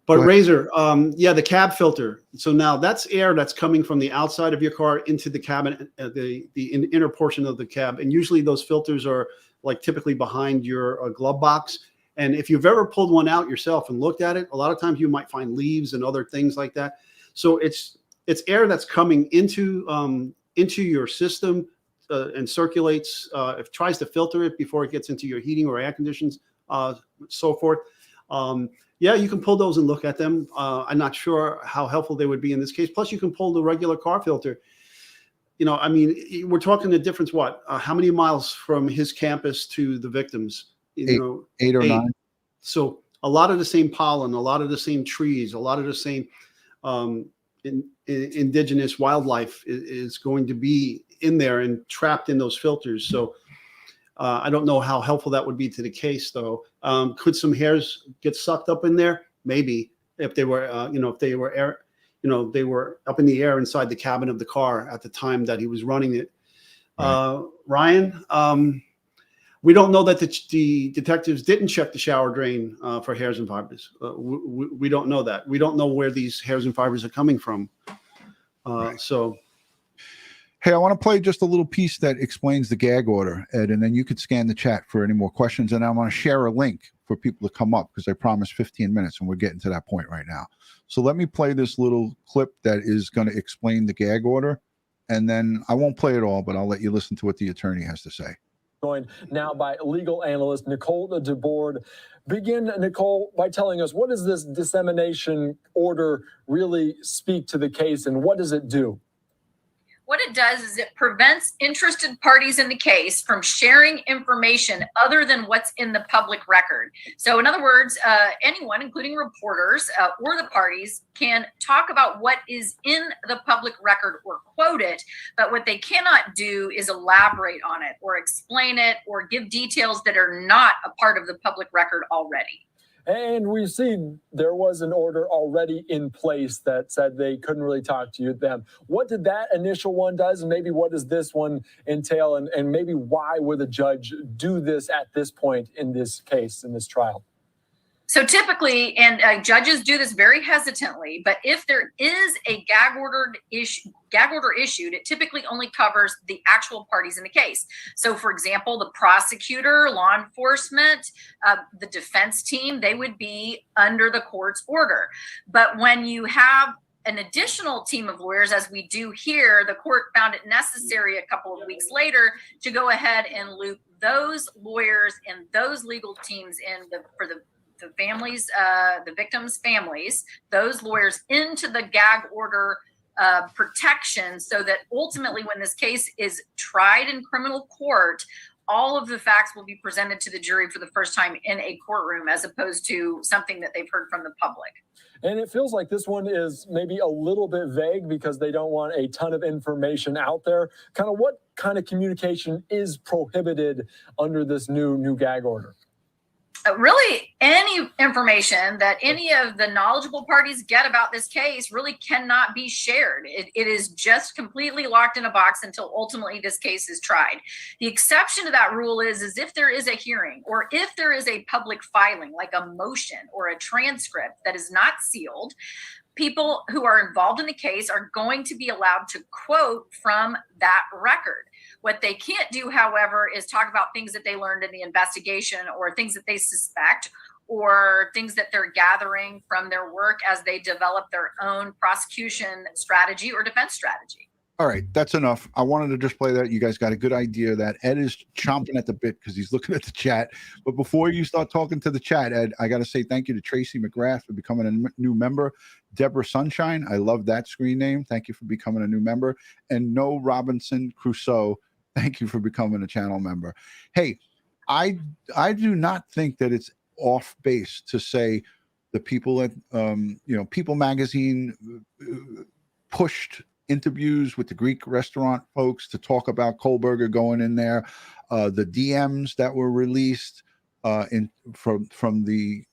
But Razor, yeah, the cab filter. So now that's air that's coming from the outside of your car into the cabin, the inner portion of the cab. And usually those filters are like typically behind your glove box. And if you've ever pulled one out yourself and looked at it, a lot of times you might find leaves and other things like that. So it's air that's coming into your system and circulates. It tries to filter it before it gets into your heating or air conditions, so forth. Yeah, you can pull those and look at them. I'm not sure how helpful they would be in this case. Plus, you can pull the regular car filter. You know, I mean, we're talking the difference. What? How many miles from his campus to the victims?
Eight or nine.
So a lot of the same pollen, a lot of the same trees, a lot of the same indigenous wildlife is going to be in there and trapped in those filters. So I don't know how helpful that would be to the case, though. Could some hairs get sucked up in there? Maybe, if they were, if they were air, they were up in the air inside the cabin of the car at the time that he was running it. Right. Ryan, we don't know that the detectives didn't check the shower drain for hairs and fibers. We don't know that. We don't know where these hairs and fibers are coming from. So.
Hey, I want to play just a little piece that explains the gag order, Ed, and then you could scan the chat for any more questions. And I want to share a link for people to come up because I promised 15 minutes, and we're getting to that point right now. So let me play this little clip that is going to explain the gag order, and then I won't play it all, but I'll let you listen to what the attorney has to say.
Joined now by legal analyst Nicole DeBoard. Begin, Nicole, by telling us, what does this dissemination order really speak to the case, and what does it do?
What it does is it prevents interested parties in the case from sharing information other than what's in the public record. So in other words, anyone, including reporters or the parties, can talk about what is in the public record or quote it, but what they cannot do is elaborate on it or explain it or give details that are not a part of the public record already.
And we've seen there was an order already in place that said they couldn't really talk to them. What did that initial one does, and maybe what does this one entail, and maybe why would a judge do this at this point in this case, in this trial?
So typically, and judges do this very hesitantly, but if there is a gag order issued, it typically only covers the actual parties in the case. So for example, the prosecutor, law enforcement, the defense team, they would be under the court's order. But when you have an additional team of lawyers, as we do here, the court found it necessary a couple of weeks later to go ahead and loop those lawyers and those legal teams in for the families, the victims' families, those lawyers into the gag order protection, so that ultimately when this case is tried in criminal court, all of the facts will be presented to the jury for the first time in a courtroom, as opposed to something that they've heard from the public.
And it feels like this one is maybe a little bit vague because they don't want a ton of information out there. Kind of what kind of communication is prohibited under this new gag order?
Really, any information that any of the knowledgeable parties get about this case really cannot be shared. It is just completely locked in a box until ultimately this case is tried. The exception to that rule is if there is a hearing or if there is a public filing, like a motion or a transcript that is not sealed, people who are involved in the case are going to be allowed to quote from that record. What they can't do, however, is talk about things that they learned in the investigation or things that they suspect or things that they're gathering from their work as they develop their own prosecution strategy or defense strategy.
All right, that's enough. I wanted to just play that. You guys got a good idea that Ed is chomping at the bit because he's looking at the chat. But before you start talking to the chat, Ed, I got to say thank you to Tracy McGrath for becoming a new member. Deborah Sunshine, I love that screen name. Thank you for becoming a new member. And No Robinson Crusoe, thank you for becoming a channel member. Hey, I do not think that it's off base to say the people at People Magazine pushed interviews with the Greek restaurant folks to talk about Kohberger going in there. The DMs that were released from the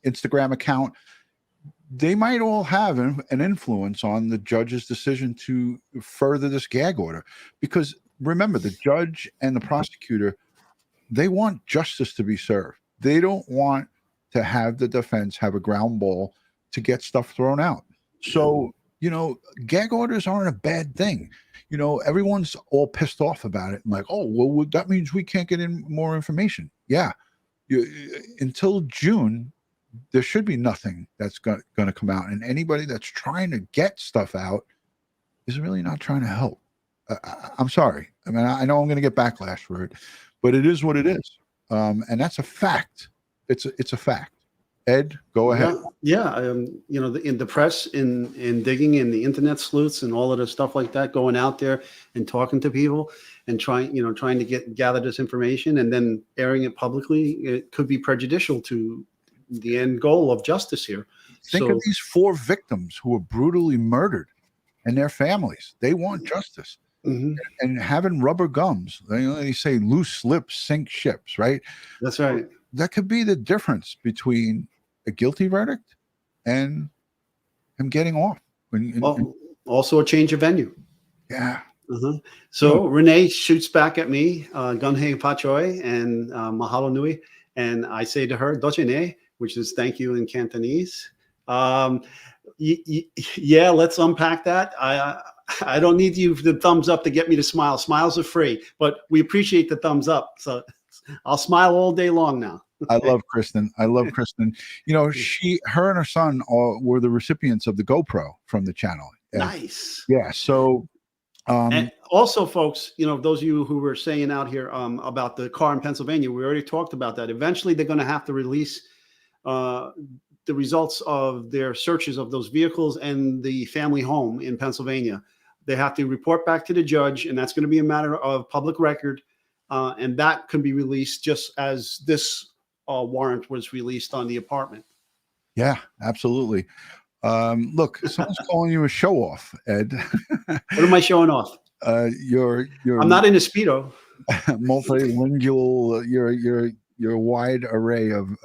Instagram account, they might all have an influence on the judge's decision to further this gag order. Because remember, the judge and the prosecutor, they want justice to be served. They don't want to have the defense have a ground ball to get stuff thrown out. So, gag orders aren't a bad thing. Everyone's all pissed off about it. And like, oh, well, that means we can't get in more information. Yeah. Until June, there should be nothing that's going to come out. And anybody that's trying to get stuff out is really not trying to help. I'm sorry. I mean, I know I'm going to get backlash for it, but it is what it is. And that's a fact. It's a fact. Ed, go ahead.
Yeah. In the press, in digging in the internet sleuths and all of the stuff like that, going out there and talking to people and trying to gather this information and then airing it publicly, it could be prejudicial to the end goal of justice here.
Think of these 4 victims who were brutally murdered and their families. They want justice. Mm-hmm. And having rubber gums, they say loose lips sink ships, right?
That's right.
That could be the difference between a guilty verdict and him getting off.
Also a change of venue.
Yeah.
Uh-huh. So Renee shoots back at me, Gunhei Pachoy and Mahalo Nui. And I say to her, Doche ne, which is thank you in Cantonese. Yeah, let's unpack that. I don't need you for the thumbs up to get me to smile. Smiles are free, but we appreciate the thumbs up. So I'll smile all day long now.
I love Kristen. Her and her son were the recipients of the GoPro from the channel.
Nice.
Yeah. So,
and also, folks, those of you who were saying out here about the car in Pennsylvania, we already talked about that. Eventually, they're going to have to release the results of their searches of those vehicles and the family home in Pennsylvania. They have to report back to the judge, and that's going to be a matter of public record. And that can be released just as this warrant was released on the apartment.
Yeah, absolutely. Look, someone's calling you a show off, Ed.
What am I showing off?
You're
I'm not in a Speedo.
Multilingual, your wide array of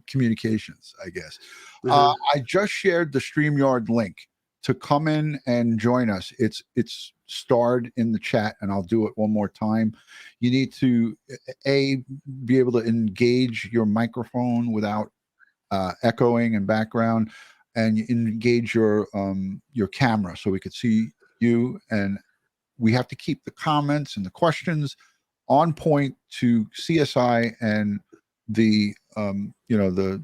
communications, I guess. Mm-hmm. I just shared the StreamYard link to come in and join us. It's starred in the chat, and I'll do it one more time. You need to be able to engage your microphone without echoing and background, and engage your camera so we could see you. And we have to keep the comments and the questions on point to CSI and the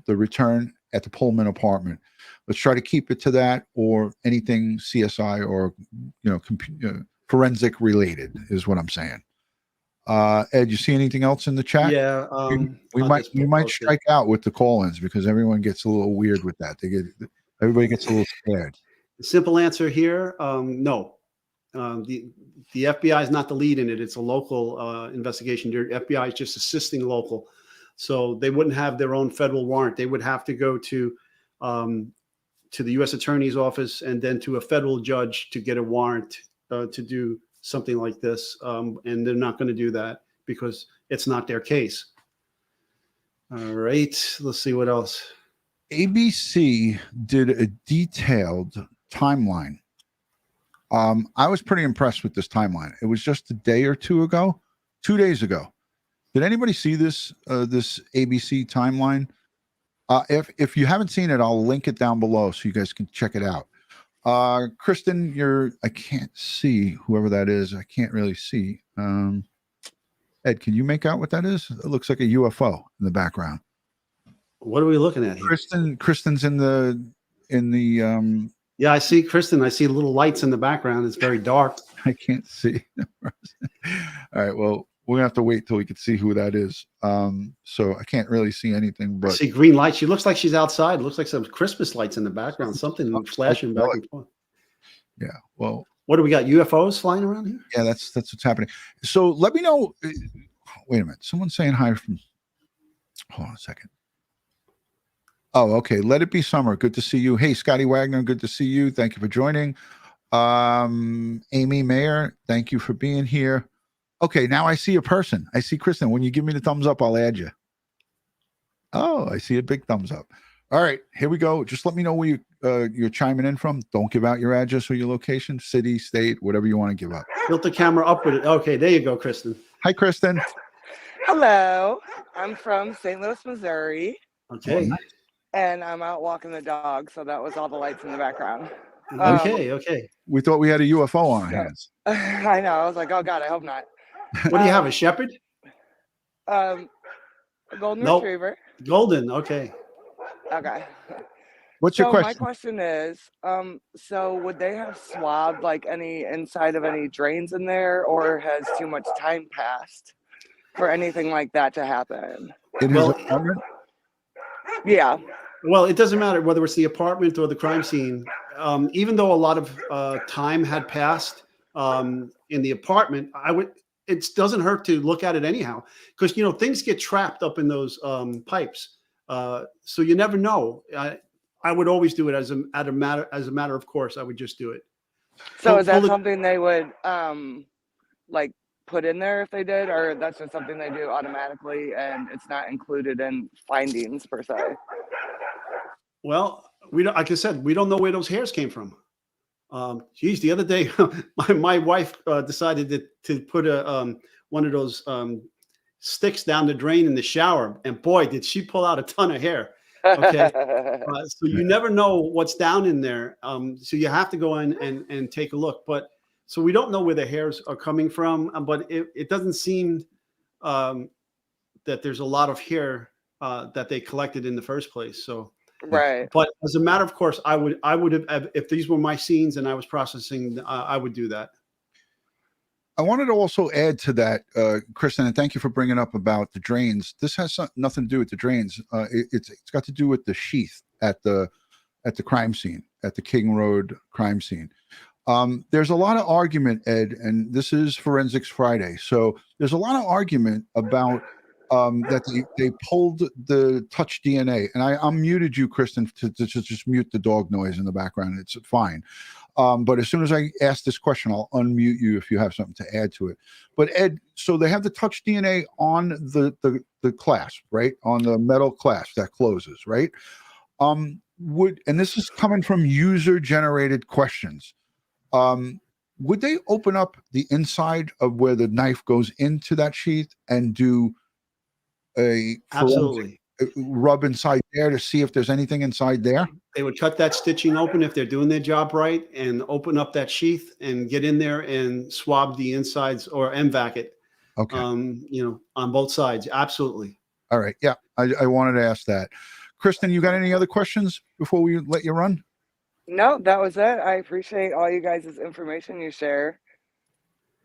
return at the Pullman apartment. Let's try to keep it to that, or anything CSI or forensic related is what I'm saying. Ed, you see anything else in the chat?
Yeah,
we might strike out with the call-ins because everyone gets a little weird with that. Everybody gets a little scared.
The simple answer here, no. The FBI is not the lead in it. It's a local investigation. The FBI is just assisting local. So they wouldn't have their own federal warrant. They would have to go to the U.S. Attorney's office and then to a federal judge to get a warrant to do something like this. And they're not going to do that because it's not their case. All right. Let's see what else.
ABC did a detailed timeline. I was pretty impressed with this timeline. It was just a day or 2 days ago. Did anybody see this ABC timeline? If you haven't seen it, I'll link it down below so you guys can check it out. Kristen, I can't see whoever that is. I can't really see. Ed, can you make out what that is? It looks like a UFO in the background.
What are we looking at here?
Kristen's in the
yeah, I see Kristen. I see little lights in the background. It's very dark.
I can't see. All right, well, we're gonna have to wait till we can see who that is. So I can't really see anything, but
I see green lights. She looks like she's outside. It looks like some Christmas lights in the background. Something flashing back and forth.
Yeah. Well,
what do we got? UFOs flying around here?
Yeah, that's what's happening. So let me know. Wait a minute. Someone's saying hi from. Hold on a second. Oh, okay. Let it be summer. Good to see you. Hey, Scotty Wagner. Good to see you. Thank you for joining. Amy Mayer. Thank you for being here. Okay, now I see a person. I see Kristen. When you give me the thumbs up, I'll add you. Oh, I see a big thumbs up. All right, here we go. Just let me know where you're chiming in from. Don't give out your address or your location, city, state, whatever you want to give up.
Tilt the camera up with it. Okay, there you go, Kristen.
Hi, Kristen.
Hello. I'm from St. Louis, Missouri.
Okay.
nice.
and I'm out walking the dog, so that was all the lights in the background.
Okay. Okay.
We thought we had a UFO on our
So-
hands.
I know. I was like, oh God, I hope not.
What do you have? A shepherd?
A golden
Nope.
retriever.
Golden. Okay.
Okay.
What's your
So my
question?
question is, so would they have swabbed like any inside of any drains in there, or has too much time passed for anything like that to happen?
In his
Well-
apartment?
Yeah.
Well, it doesn't matter whether it's the apartment or the crime scene. Even though a lot of time had passed in the apartment, it doesn't hurt to look at it anyhow, because things get trapped up in those pipes. So you never know. I would always do it as a matter of course. I would just do it.
So is that
Pull it-
something they would like put in there if they did, or that's just something they do automatically and it's not included in findings per se?
Well, we don't. Like I said, we don't know where those hairs came from. Geez, the other day, my wife decided to put one of those sticks down the drain in the shower, and boy, did she pull out a ton of hair. Okay. So you never know what's down in there. So you have to go in and take a look. But so we don't know where the hairs are coming from, but it doesn't seem that there's a lot of hair that they collected in the first place. So.
Right.
But as a matter of course, I would have, if these were my scenes and I was processing, I would do that.
I wanted to also add to that, Kristen, and thank you for bringing up about the drains. This has nothing to do with the drains. It's got to do with the sheath at the crime scene, at the King Road crime scene. There's a lot of argument, Ed, and this is Forensics Friday. So there's a lot of argument about that they pulled the touch DNA, and I unmuted you, Kristen, to just mute the dog noise in the background. It's fine. But as soon as I ask this question, I'll unmute you if you have something to add to it. But Ed, so they have the touch DNA on the clasp, right? On the metal clasp that closes, right? And this is coming from user-generated questions. Would they open up the inside of where the knife goes into that sheath and do a
Absolutely
rub inside there to see if there's anything inside there?
They would cut that stitching open if they're doing their job right, and open up that sheath and get in there and swab the insides or MVAC it.
Okay.
On both sides. Absolutely.
All right. Yeah. I wanted to ask that. Kristen, you got any other questions before we let you run?
No, that was it. I appreciate all you guys' information you share.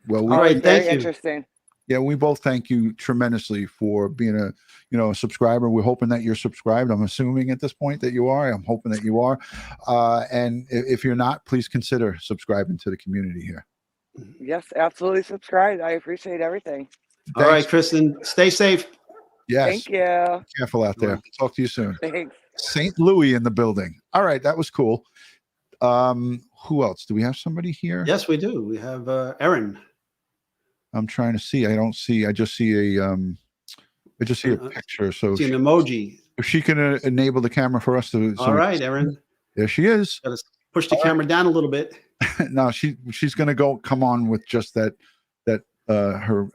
Well,
All right,
Very
thank you.
interesting.
yeah, we both thank you tremendously for being a subscriber. We're hoping that you're subscribed. I'm assuming at this point that you are. I'm hoping that you are. And if you're not, please consider subscribing to the community here.
Yes, absolutely subscribe. I appreciate everything.
All right, Kristen, stay safe.
Yes.
Thank you.
Be careful out there. Talk to you soon.
Thanks.
St. Louis in the building. All right, that was cool. Who else? Do we have somebody here?
Yes, we do. We have Erin.
I'm trying to see. I don't see. I just see a picture. So
See an emoji.
if she can enable the camera for us to.
All right, Erin.
There she is.
Got to push the camera down a little bit.
No, she's gonna come on with just that her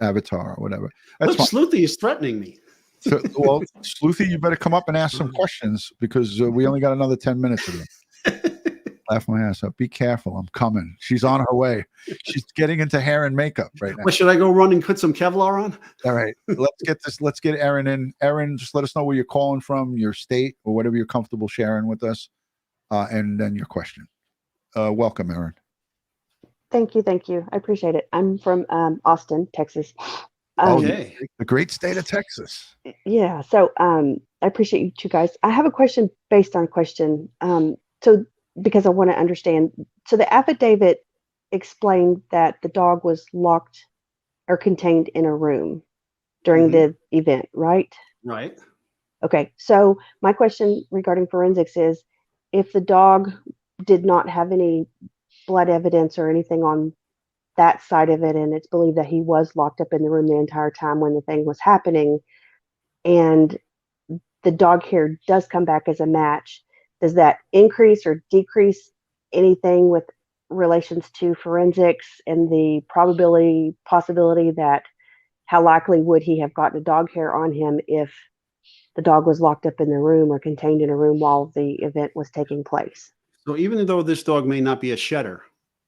avatar or whatever. That's
Look,
fine.
Sleuthy is threatening me.
So, well, Sleuthy, you better come up and ask some questions because we only got another 10 minutes of it. Laugh my ass up. Be careful. I'm coming. She's on her way. She's getting into hair and makeup right now.
Well, should I go run and put some Kevlar on?
All right. Let's get Erin in. Erin, just let us know where you're calling from, your state, or whatever you're comfortable sharing with us. And then your question. Welcome, Erin.
Thank you. I appreciate it. I'm from Austin, Texas.
Okay.
The great state of Texas.
Yeah. So I appreciate you two guys. I have a question based on a question. So because I want to understand. So the affidavit explained that the dog was locked or contained in a room during the event, right?
Right.
Okay. So my question regarding forensics is, if the dog did not have any blood evidence or anything on that side of it, and it's believed that he was locked up in the room the entire time when the thing was happening, and the dog hair does come back as a match, does that increase or decrease anything with relations to forensics and the possibility that how likely would he have gotten a dog hair on him if the dog was locked up in the room or contained in a room while the event was taking place.
So even though this dog may not be a shedder,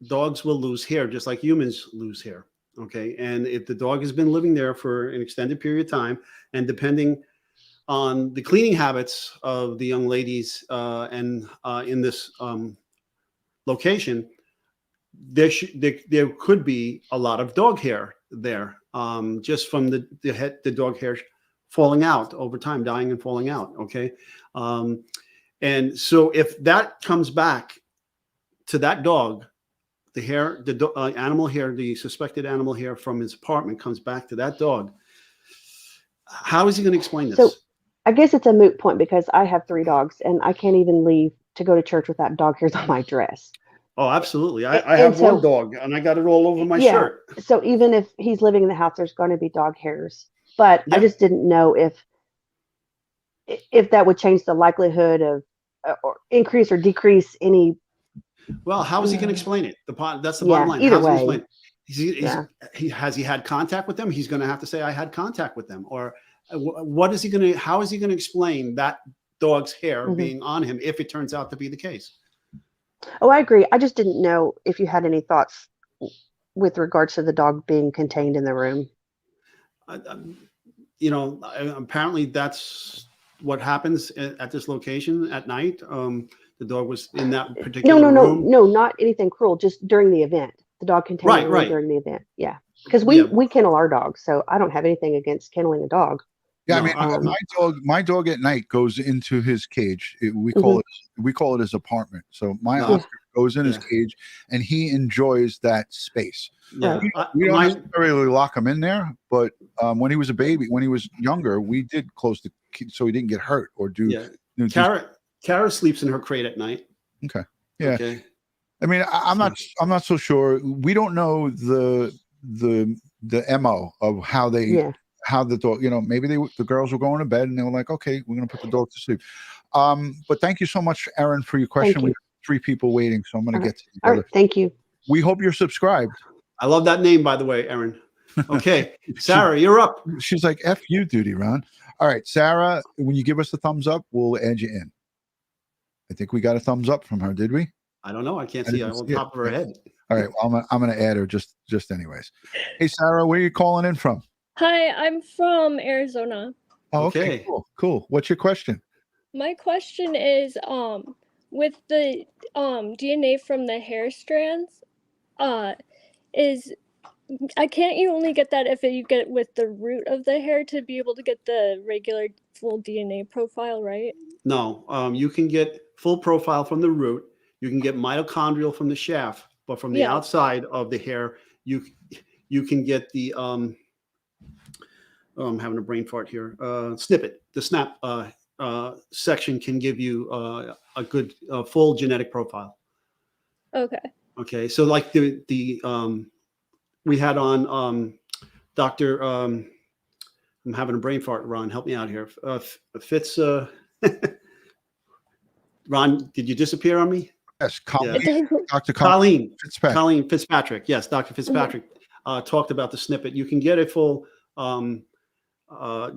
dogs will lose hair just like humans lose hair. Okay. And if the dog has been living there for an extended period of time, and depending on the cleaning habits of the young ladies and in this location, there could be a lot of dog hair there, just from the dog hair falling out over time, dying and falling out. Okay. And so if that comes back to that dog, the hair, animal hair, the suspected animal hair from his apartment comes back to that dog, how is he going to explain this?
So I guess it's a moot point because I have 3 dogs and I can't even leave to go to church without dog hairs on my dress.
Oh, absolutely. I have one dog and I got it all over my shirt.
So even if he's living in the house, there's going to be dog hairs. But I just didn't know if that would change the likelihood of or increase or decrease any.
Well, how is he going to explain it? That's the bottom line.
Either way.
Has he had contact with them? He's going to have to say, I had contact with them. Or what is he going to, how is he going to explain that dog's hair being on him if it turns out to be the case?
Oh, I agree. I just didn't know if you had any thoughts with regards to the dog being contained in the room.
You know, apparently that's what happens at this location at night. The dog was in that particular room.
No, not anything cruel. Just during the event, the dog contained in the room during the event. Yeah, because we kennel our dogs, so I don't have anything against kenneling a dog.
Yeah, I mean, my dog at night goes into his cage. We call it his apartment. So my Oscar goes in his cage, and he enjoys that space.
Yeah,
we don't necessarily lock him in there, but when he was a baby, when he was younger, we did close the so he didn't get hurt or do.
Yeah. Kara sleeps in her crate at night.
Okay. Yeah.
Okay.
I mean, I'm not so sure. We don't know the MO of how they how the dog, you know, maybe the girls were going to bed and they were like, okay, we're going to put the dog to sleep. But thank you so much, Aaron, for your question. We have 3 people waiting, so I'm going to get to you.
All right, thank you.
We hope you're subscribed.
I love that name, by the way, Aaron. Okay, Sarah, you're up.
She's like, F you, DutyRon. All right, Sarah, when you give us the thumbs up, we'll add you in. I think we got a thumbs up from her, did we?
I don't know. I can't see it on top of her head.
All right, well, I'm going to add her just anyways. Hey, Sarah, where are you calling in from?
Hi, I'm from Arizona.
Oh, okay. Cool. What's your question?
My question is, with the DNA from the hair strands, can't you only get that if you get it with the root of the hair to be able to get the regular full DNA profile, right?
No, you can get full profile from the root. You can get mitochondrial from the shaft, but from the outside of the hair, you can get the I'm having a brain fart here. Snippet, the snap section can give you a good full genetic profile.
Okay.
Okay, so like the we had on Dr. I'm having a brain fart. Ron, help me out here. Fitz. Ron, did you disappear on me?
Yes, Dr.
Colleen Fitzpatrick. Yes, Dr. Fitzpatrick talked about the snippet. You can get a full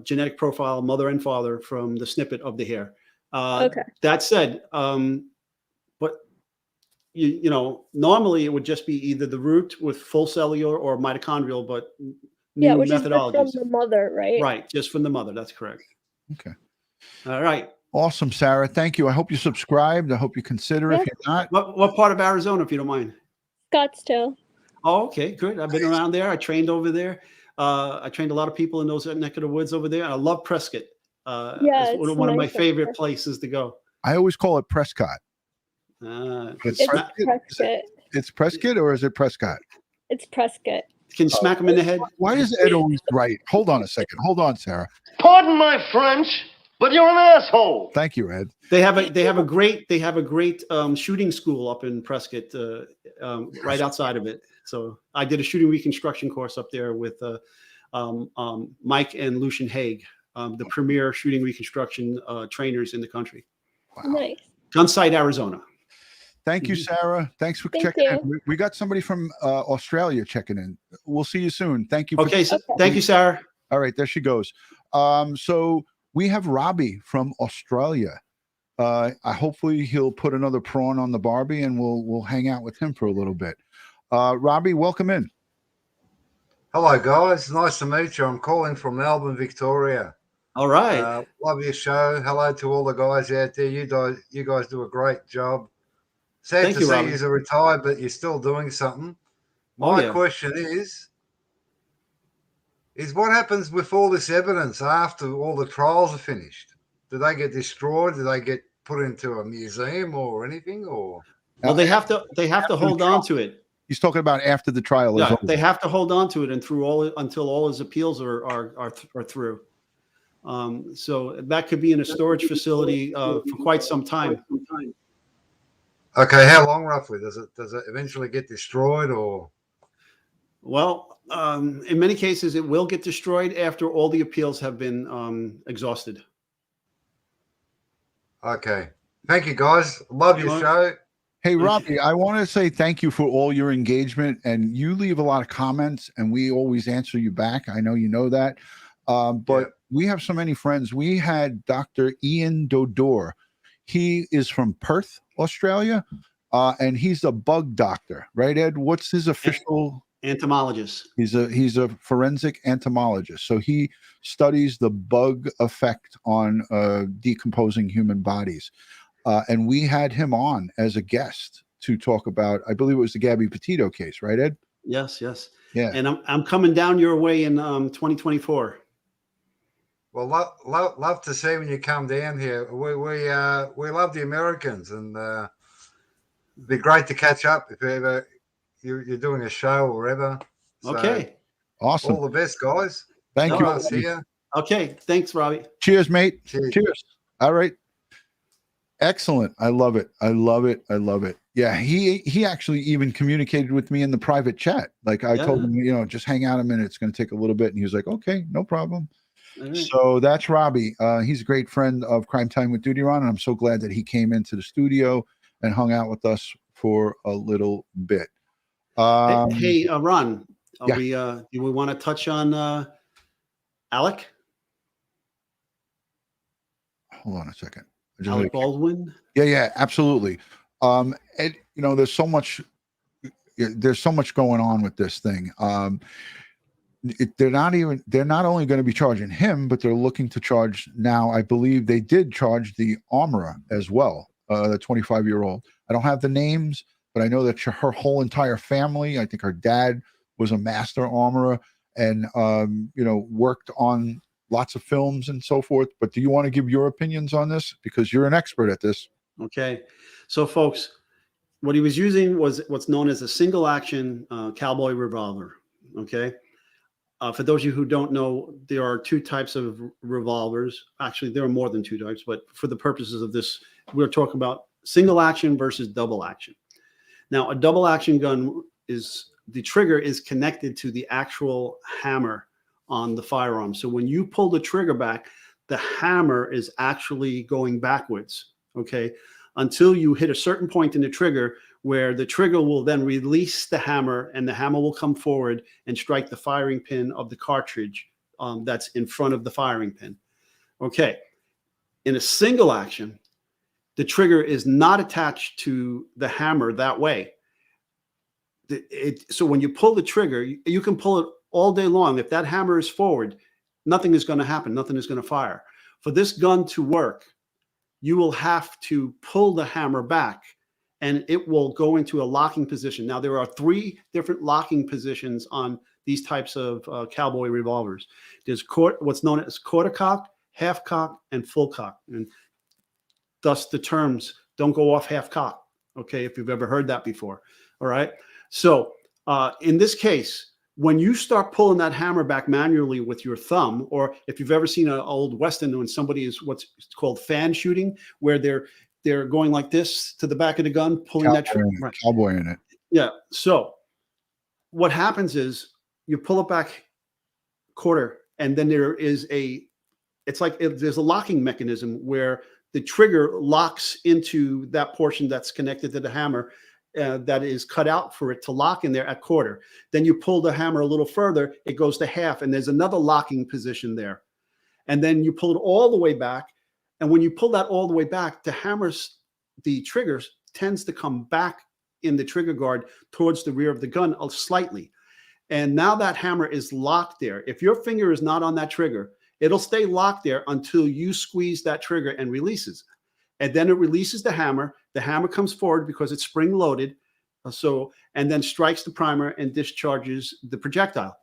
genetic profile, mother and father, from the snippet of the hair.
Okay.
That said, but you know, normally it would just be either the root with full cellular or mitochondrial, but new
which
methodologies.
is from the mother, right?
Right, just from the mother. That's correct.
Okay.
All right.
Awesome, Sarah. Thank you. I hope you subscribed. I hope you consider if you're not.
What part of Arizona, if you don't mind?
Scottsdale.
Oh, okay, good. I've been around there. I trained over there. I trained a lot of people in those neck of the woods over there. I love Prescott. It's one of my favorite places to go.
I always call it Prescott.
It's Prescott.
It's Prescott, or is it Prescott?
It's Prescott.
Can you smack him in the head?
Why is Ed always right? Hold on a second. Hold on, Sarah.
Pardon my French, but you're an asshole.
Thank you, Ed.
They have a great shooting school up in Prescott, right outside of it. So I did a shooting reconstruction course up there with Mike and Lucian Haig, the premier shooting reconstruction trainers in the country.
Wow.
Nice.
Gunsight, Arizona.
Thanking you, Sarah. Thanks for checking in. We got somebody from Australia checking in. We'll see you soon. Thank you.
Okay. Thank you, Sarah.
All right, there she goes. So we have Robbie from Australia. Hopefully he'll put another prawn on the Barbie, and we'll hang out with him for a little bit. Robbie, welcome in.
Hello, guys. Nice to meet you. I'm calling from Melbourne, Victoria.
All right.
Love your show. Hello to all the guys out there. You guys do a great job. Sad
Thank
to
you,
see
Robbie.
you're retired, but you're still doing something. My question is what happens with all this evidence after all the trials are finished? Do they get destroyed? Do they get put into a museum or anything? Or
Well, they have to hold on to it.
He's talking about after the trial is over.
They have to hold on to it and until all his appeals are through. So that could be in a storage facility for quite some time.
okay, how long roughly does it eventually get destroyed? Or
Well, in many cases, it will get destroyed after all the appeals have been exhausted.
okay, thank you, guys. Love your show.
Hey, Robbie, I want to say thank you for all your engagement, and you leave a lot of comments, and we always answer you back. I know you know that, but we have so many friends. We had Dr. Ian Dodor. He is from Perth, Australia, and he's a bug doctor, right, Ed? What's his official?
Entomologist.
He's a forensic entomologist. So he studies the bug effect on decomposing human bodies. And we had him on as a guest to talk about, I believe it was the Gabby Petito case, right, Ed?
Yes.
Yeah.
And I'm coming down your way in 2024.
Well, love to see when you come down here. We love the Americans, and it'd be great to catch up if ever you're doing a show or whatever. So,
okay.
Awesome.
All the best, guys.
Thank you.
Nice here.
Okay. Thanks, Robbie.
Cheers, mate.
Cheers.
All right. Excellent. I love it. Yeah, he actually even communicated with me in the private chat. Like I told him, just hang out a minute. It's going to take a little bit. And he was like, okay, no problem.
Right.
So that's Robbie. He's a great friend of Crime Time with DutyRon, and I'm so glad that he came into the studio and hung out with us for a little bit.
Hey, Ron, do we want to touch on Alec?
Hold on a second.
Alec Baldwin?
Yeah, absolutely. And there's so much going on with this thing. They're not only going to be charging him, but they're looking to charge now. I believe they did charge the armorer as well, the 25-year-old. I don't have the names, but I know that her whole entire family, I think her dad was a master armorer and, worked on lots of films and so forth. But do you want to give your opinions on this? Because you're an expert at this.
Okay. So, folks, what he was using was what's known as a single action cowboy revolver. Okay. For those of you who don't know, there are two types of revolvers. Actually, there are more than two types, but for the purposes of this, we're talking about single action versus double action. Now, a double action gun the trigger is connected to the actual hammer on the firearm. So when you pull the trigger back, the hammer is actually going backwards, okay, until you hit a certain point in the trigger where the trigger will then release the hammer and the hammer will come forward and strike the firing pin of the cartridge that's in front of the firing pin. Okay. In a single action, the trigger is not attached to the hammer that way. So when you pull the trigger, you can pull it all day long. If that hammer is forward, nothing is going to happen. Nothing is going to fire. For this gun to work, you will have to pull the hammer back and it will go into a locking position. Now, there are 3 different locking positions on these types of cowboy revolvers. There's what's known as quarter cock, half cock, and full cock. And thus the terms don't go off half cock. Okay, if you've ever heard that before. All right. So in this case, when you start pulling that hammer back manually with your thumb, or if you've ever seen an old Western when somebody is what's called fan shooting, where they're going like this to the back of the gun, pulling that trigger. Right.
Cowboy in it.
Yeah. So what happens is you pull it back quarter, and then there's a locking mechanism where the trigger locks into that portion that's connected to the hammer that is cut out for it to lock in there at quarter. Then you pull the hammer a little further, it goes to half, and there's another locking position there. and then you pull it all the way back. And when you pull that all the way back, the trigger tends to come back in the trigger guard towards the rear of the gun slightly. And now that hammer is locked there. If your finger is not on that trigger, it'll stay locked there until you squeeze that trigger and releases. And then it releases the hammer. The hammer comes forward because it's spring loaded. And then strikes the primer and discharges the projectile.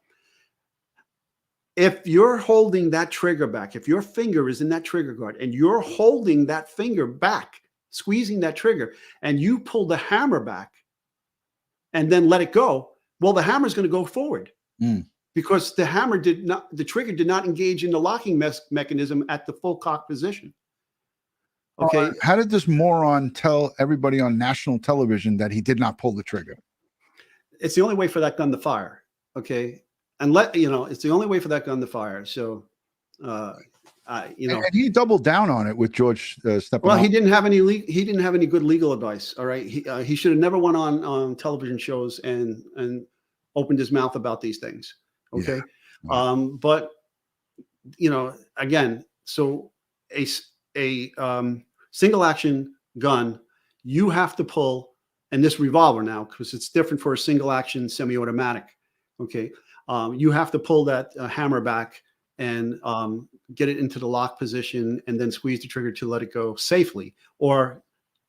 If you're holding that trigger back, if your finger is in that trigger guard and you're holding that finger back, squeezing that trigger, and you pull the hammer back and then let it go, well, the hammer is going to go forward because the trigger did not engage in the locking mechanism at the full cock position. Okay.
How did this moron tell everybody on national television that he did not pull the trigger?
It's the only way for that gun to fire. Okay. And it's the only way for that gun to fire. So, and
he doubled down on it with George stepping.
Well,
off.
he didn't have any good legal advice. All right. He should have never went on television shows and opened his mouth about these things. Okay. Yeah. But again, so a single action gun, you have to pull, and this revolver now, because it's different for a single action semi-automatic. Okay. You have to pull that hammer back and get it into the lock position and then squeeze the trigger to let it go safely. Or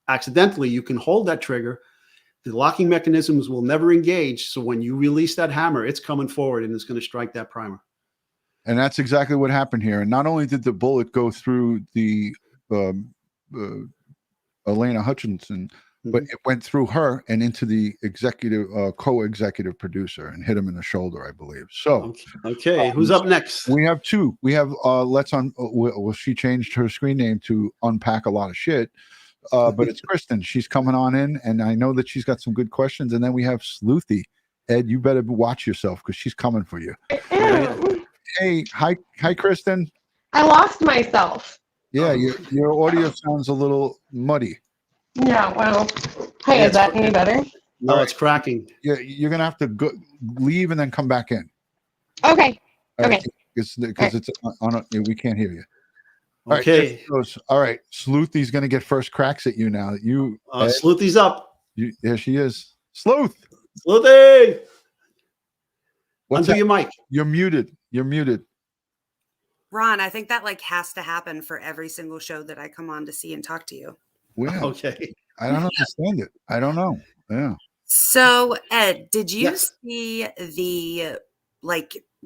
accidentally, you can hold that trigger. The locking mechanisms will never engage. So when you release that hammer, it's coming forward and it's going to strike that primer.
And that's exactly what happened here. And not only did the bullet go through the Elena Hutchinson, but it went through her and into the co-executive producer and hit him in the shoulder, I believe. So,
okay, who's up next?
We have two. We have she changed her screen name to Unpack a Lot of Shit, but it's Kristen. She's coming on in, and I know that she's got some good questions. And then we have Sleuthy. Ed, you better watch yourself because she's coming for you. Hey, hi, Kristen.
I lost myself.
Yeah, your audio sounds a little muddy.
Yeah, well, hey, is that any better?
No, it's cracking.
Yeah, you're gonna have to leave and then come back in.
Okay.
Okay. Because it's on. We can't hear you.
Okay.
All right. Sleuthy's gonna get first cracks at you now.
Sleuthy's up.
There she is.
Sleuthy. Undo your mic.
You're muted. You're muted.
Ron, I think that has to happen for every single show that I come on to see and talk to you.
Well,
okay.
I don't understand it. I don't know. Yeah.
So, Ed, did you see the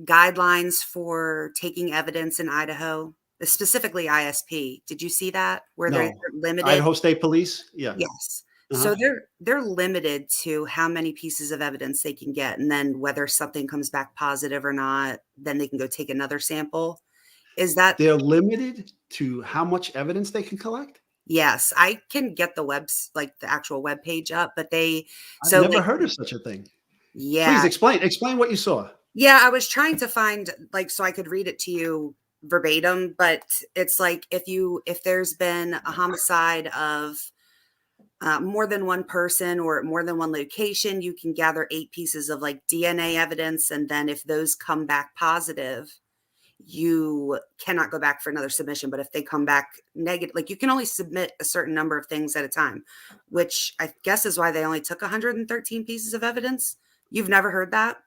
guidelines for taking evidence in Idaho, specifically ISP? Did you see that where they're limited?
Idaho State Police? Yeah.
Yes. So they're limited to how many pieces of evidence they can get, and then whether something comes back positive or not, then they can go take another sample. Is that
they're limited to how much evidence they can collect?
Yes, I can get the the actual web page up, but I've
never heard of such a thing.
Yeah.
Please explain what you saw.
Yeah, I was trying to find so I could read it to you verbatim, but it's if there's been a homicide of more than one person or at more than one location, you can gather 8 pieces of DNA evidence. And then if those come back positive, you cannot go back for another submission. But if they come back negative, you can only submit a certain number of things at a time, which I guess is why they only took 113 pieces of evidence. You've never heard that?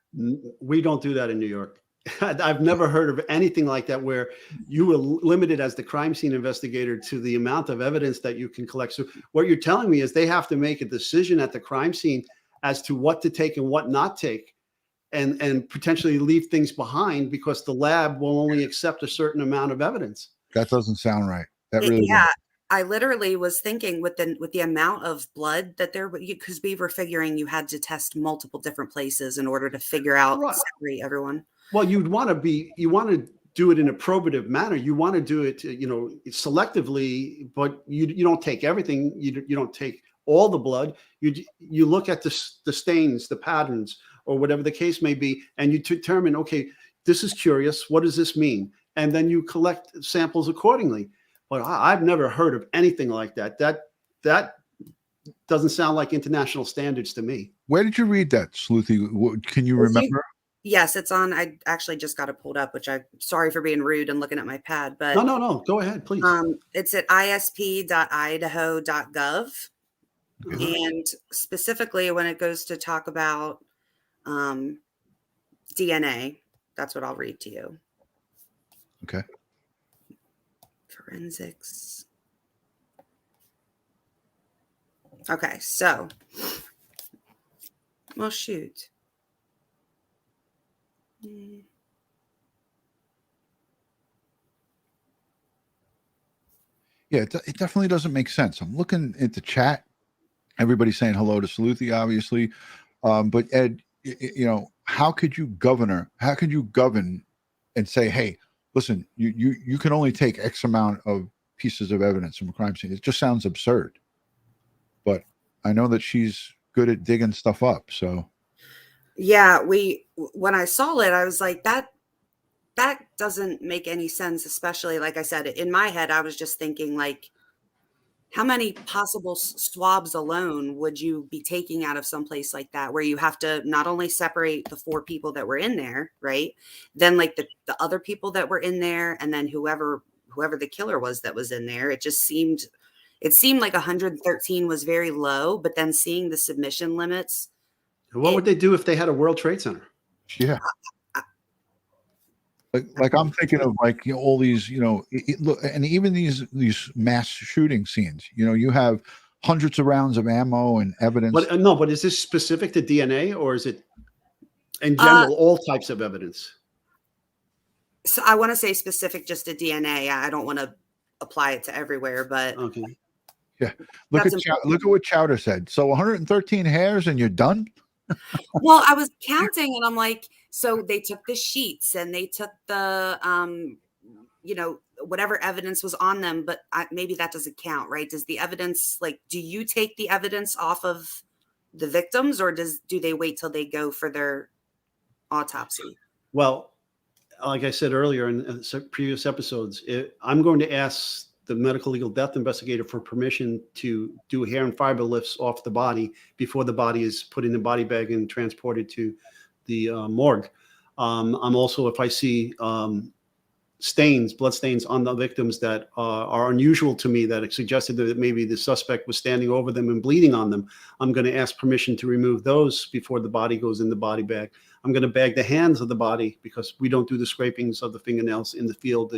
We don't do that in New York. I've never heard of anything like that where you were limited as the crime scene investigator to the amount of evidence that you can collect. So what you're telling me is they have to make a decision at the crime scene as to what to take and what not take, and potentially leave things behind because the lab will only accept a certain amount of evidence.
That doesn't sound right. That really
doesn't. I literally was thinking with the amount of blood that because we were figuring you had to test multiple different places in order to figure out separate everyone.
Well, you want to do it in a probative manner. You want to do it, selectively, but you don't take everything. You don't take all the blood. You look at the stains, the patterns, or whatever the case may be, and you determine, okay, this is curious. What does this mean? And then you collect samples accordingly. But I've never heard of anything like that. That doesn't sound like international standards to me.
Where did you read that, Sleuthy? Can you remember?
Yes, it's on. I actually just got it pulled up, which sorry for being rude and looking at my pad, but
No. Go ahead, please.
It's at isp.idaho.gov. And specifically when it goes to talk about DNA, that's what I'll read to you.
Okay.
Forensics. Okay, so, well, shoot.
Yeah, it definitely doesn't make sense. I'm looking at the chat. Everybody's saying hello to Saluthi, obviously. But Ed, how could you govern and say, hey, listen, you can only take X amount of pieces of evidence from a crime scene? It just sounds absurd. But I know that she's good at digging stuff up. So
yeah, when I saw it, I was like, that doesn't make any sense, especially like I said, in my head, I was just thinking like, how many possible swabs alone would you be taking out of someplace like that, where you have to not only separate the 4 people that were in there, right? Then like the other people that were in there, and then whoever the killer was that was in there. It seemed like 113 was very low, but then seeing the submission limits.
What would they do if they had a World Trade Center?
Yeah. Like I'm thinking of like all these, look, and even these mass shooting scenes. You have hundreds of rounds of ammo and evidence.
But is this specific to DNA, or is it in general all types of evidence?
So I want to say specific just to DNA. I don't want to apply it to everywhere, but
okay.
Yeah, look at what Chowder said. So 113 hairs and you're done.
Well, I was counting and I'm like, so they took the sheets and they took the, whatever evidence was on them, but maybe that doesn't count, right? Does the evidence, do you take the evidence off of the victims, or do they wait till they go for their autopsy?
Well, like I said earlier in previous episodes, I'm going to ask the medical legal death investigator for permission to do hair and fiber lifts off the body before the body is put in the body bag and transported to the morgue. I'm also, if I see blood stains on the victims that are unusual to me, that suggested that maybe the suspect was standing over them and bleeding on them, I'm going to ask permission to remove those before the body goes in the body bag. I'm going to bag the hands of the body because we don't do the scrapings of the fingernails in the field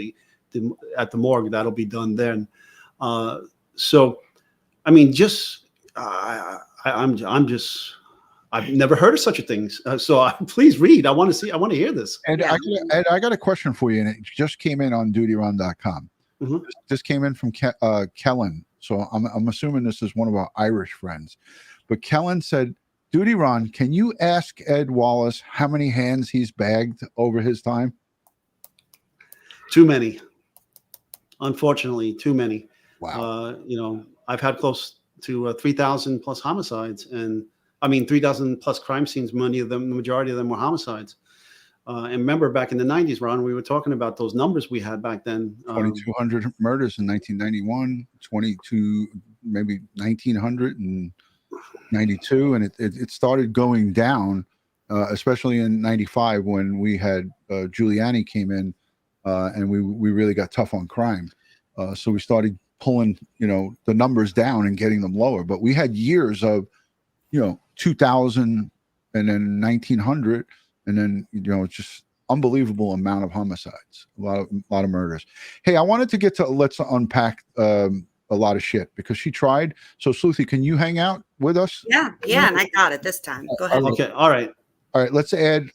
at the morgue. That'll be done then. So, I mean, I've never heard of such a thing. So please read. I want to hear this.
And I got a question for you, and it just came in on DutyRon.com. This came in from Kellen. So I'm assuming this is one of our Irish friends. But Kellen said, DutyRon, can you ask Ed Wallace how many hands he's bagged over his time?
Too many. Unfortunately, too many.
Wow.
I've had close to 3,000 plus homicides, and 3,000 plus crime scenes. The majority of them were homicides. And remember, back in the 90s, Ron, we were talking about those numbers we had back then.
2,200 murders in 1991, 1992, and it started going down, especially in 95 when we had Giuliani came in, and we really got tough on crime. So we started pulling, the numbers down and getting them lower. But we had years of, 2,000 and then 1,900, and then it's just unbelievable amount of homicides, a lot of murders. Hey, I wanted to get to let's unpack a lot of shit because she tried. So Sluthi, can you hang out with us?
Yeah, and I got it this time. Go ahead.
Okay, all right.
Let's add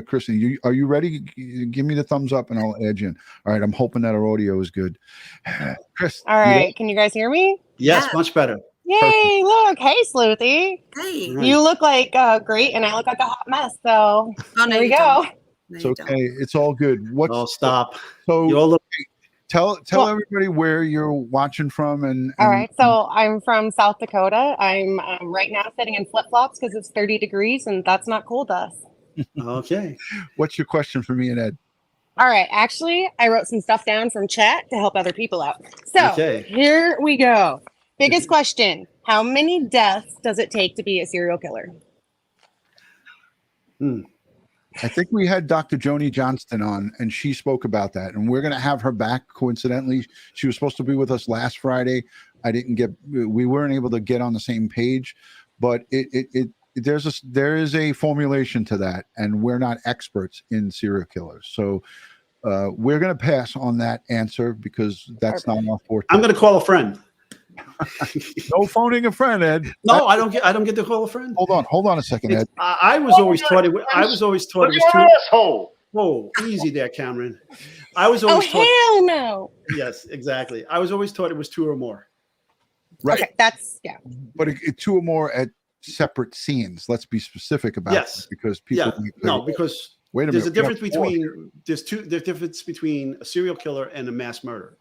Kristen, are you ready? Give me the thumbs up and I'll add you in. All right, I'm hoping that our audio is good. Chris.
All right, can you guys hear me?
Yes, much better.
Yay,
Perfect.
look. Hey, Sleuthy.
Hey.
You look like great, and I look like a hot mess, so here we go.
It's okay. It's all good.
Stop.
So
you all look.
Tell everybody where you're watching from. And
all right, so I'm from South Dakota. I'm right now sitting in flip-flops because it's 30 degrees, and that's not cool to us.
Okay.
What's your question for me and Ed?
All right. Actually, I wrote some stuff down from chat to help other people out. So Here we go. Biggest question. How many deaths does it take to be a serial killer?
I think we had Dr. Joni Johnston on, and she spoke about that. And we're going to have her back. Coincidentally, she was supposed to be with us last Friday. We weren't able to get on the same page, but there is a formulation to that, and we're not experts in serial killers. So we're going to pass on that answer because that's not our forte.
I'm going to call a friend.
No phoning a friend, Ed.
No, I don't get to call a friend.
Hold on a second, Ed.
I was always taught it was
You're an asshole.
Whoa, easy there, Cameron. I was always taught.
Hell no.
Yes, exactly. I was always taught it was 2 or more.
Right.
Okay, that's
But 2 or more at separate scenes. Let's be specific about
Yes.
that because people.
Because
wait a
there's
minute.
a difference between there's difference between a serial killer and a mass murder.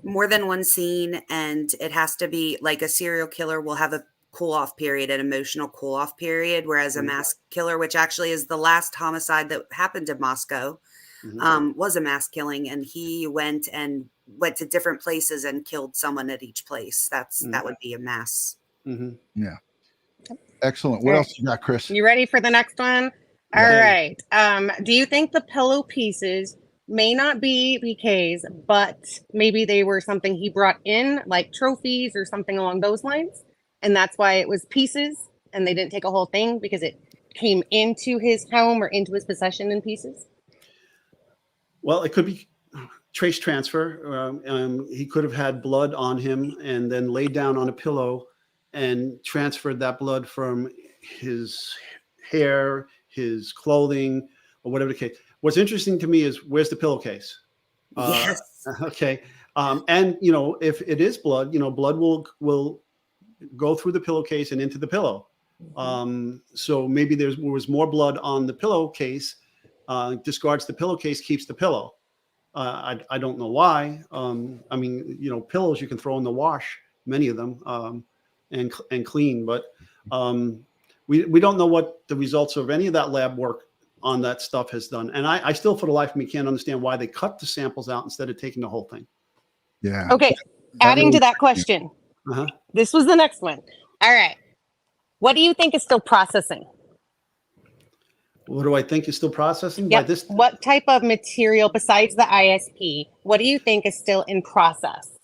More than one scene, and it has to be like a serial killer will have a cool off period, an emotional cool off period, whereas a mass killer, which actually is the last homicide that happened in Moscow, was a mass killing, and he went to different places and killed someone at each place. That would be a mass.
Yeah. Excellent. What else you got, Chris?
You ready for the next one? All right. Do you think the pillow pieces may not be BK's, but maybe they were something he brought in, like trophies or something along those lines? And that's why it was pieces and they didn't take a whole thing because it came into his home or into his possession in pieces?
Well, it could be trace transfer. He could have had blood on him and then laid down on a pillow and transferred that blood from his hair, his clothing, or whatever the case. What's interesting to me is where's the pillowcase?
Yes.
Okay. And if it is blood, blood will go through the pillowcase and into the pillow. So maybe there was more blood on the pillowcase. Discards the pillowcase, keeps the pillow. I don't know why. Pillows you can throw in the wash, many of them, and clean. But we don't know what the results of any of that lab work on that stuff has done. And I still, for the life of me, can't understand why they cut the samples out instead of taking the whole thing.
Yeah.
Okay. Adding to that question, this was the next one. All right. What do you think is still processing?
What do I think is still processing?
Yep. What type of material besides the ISP? What do you think is still in process?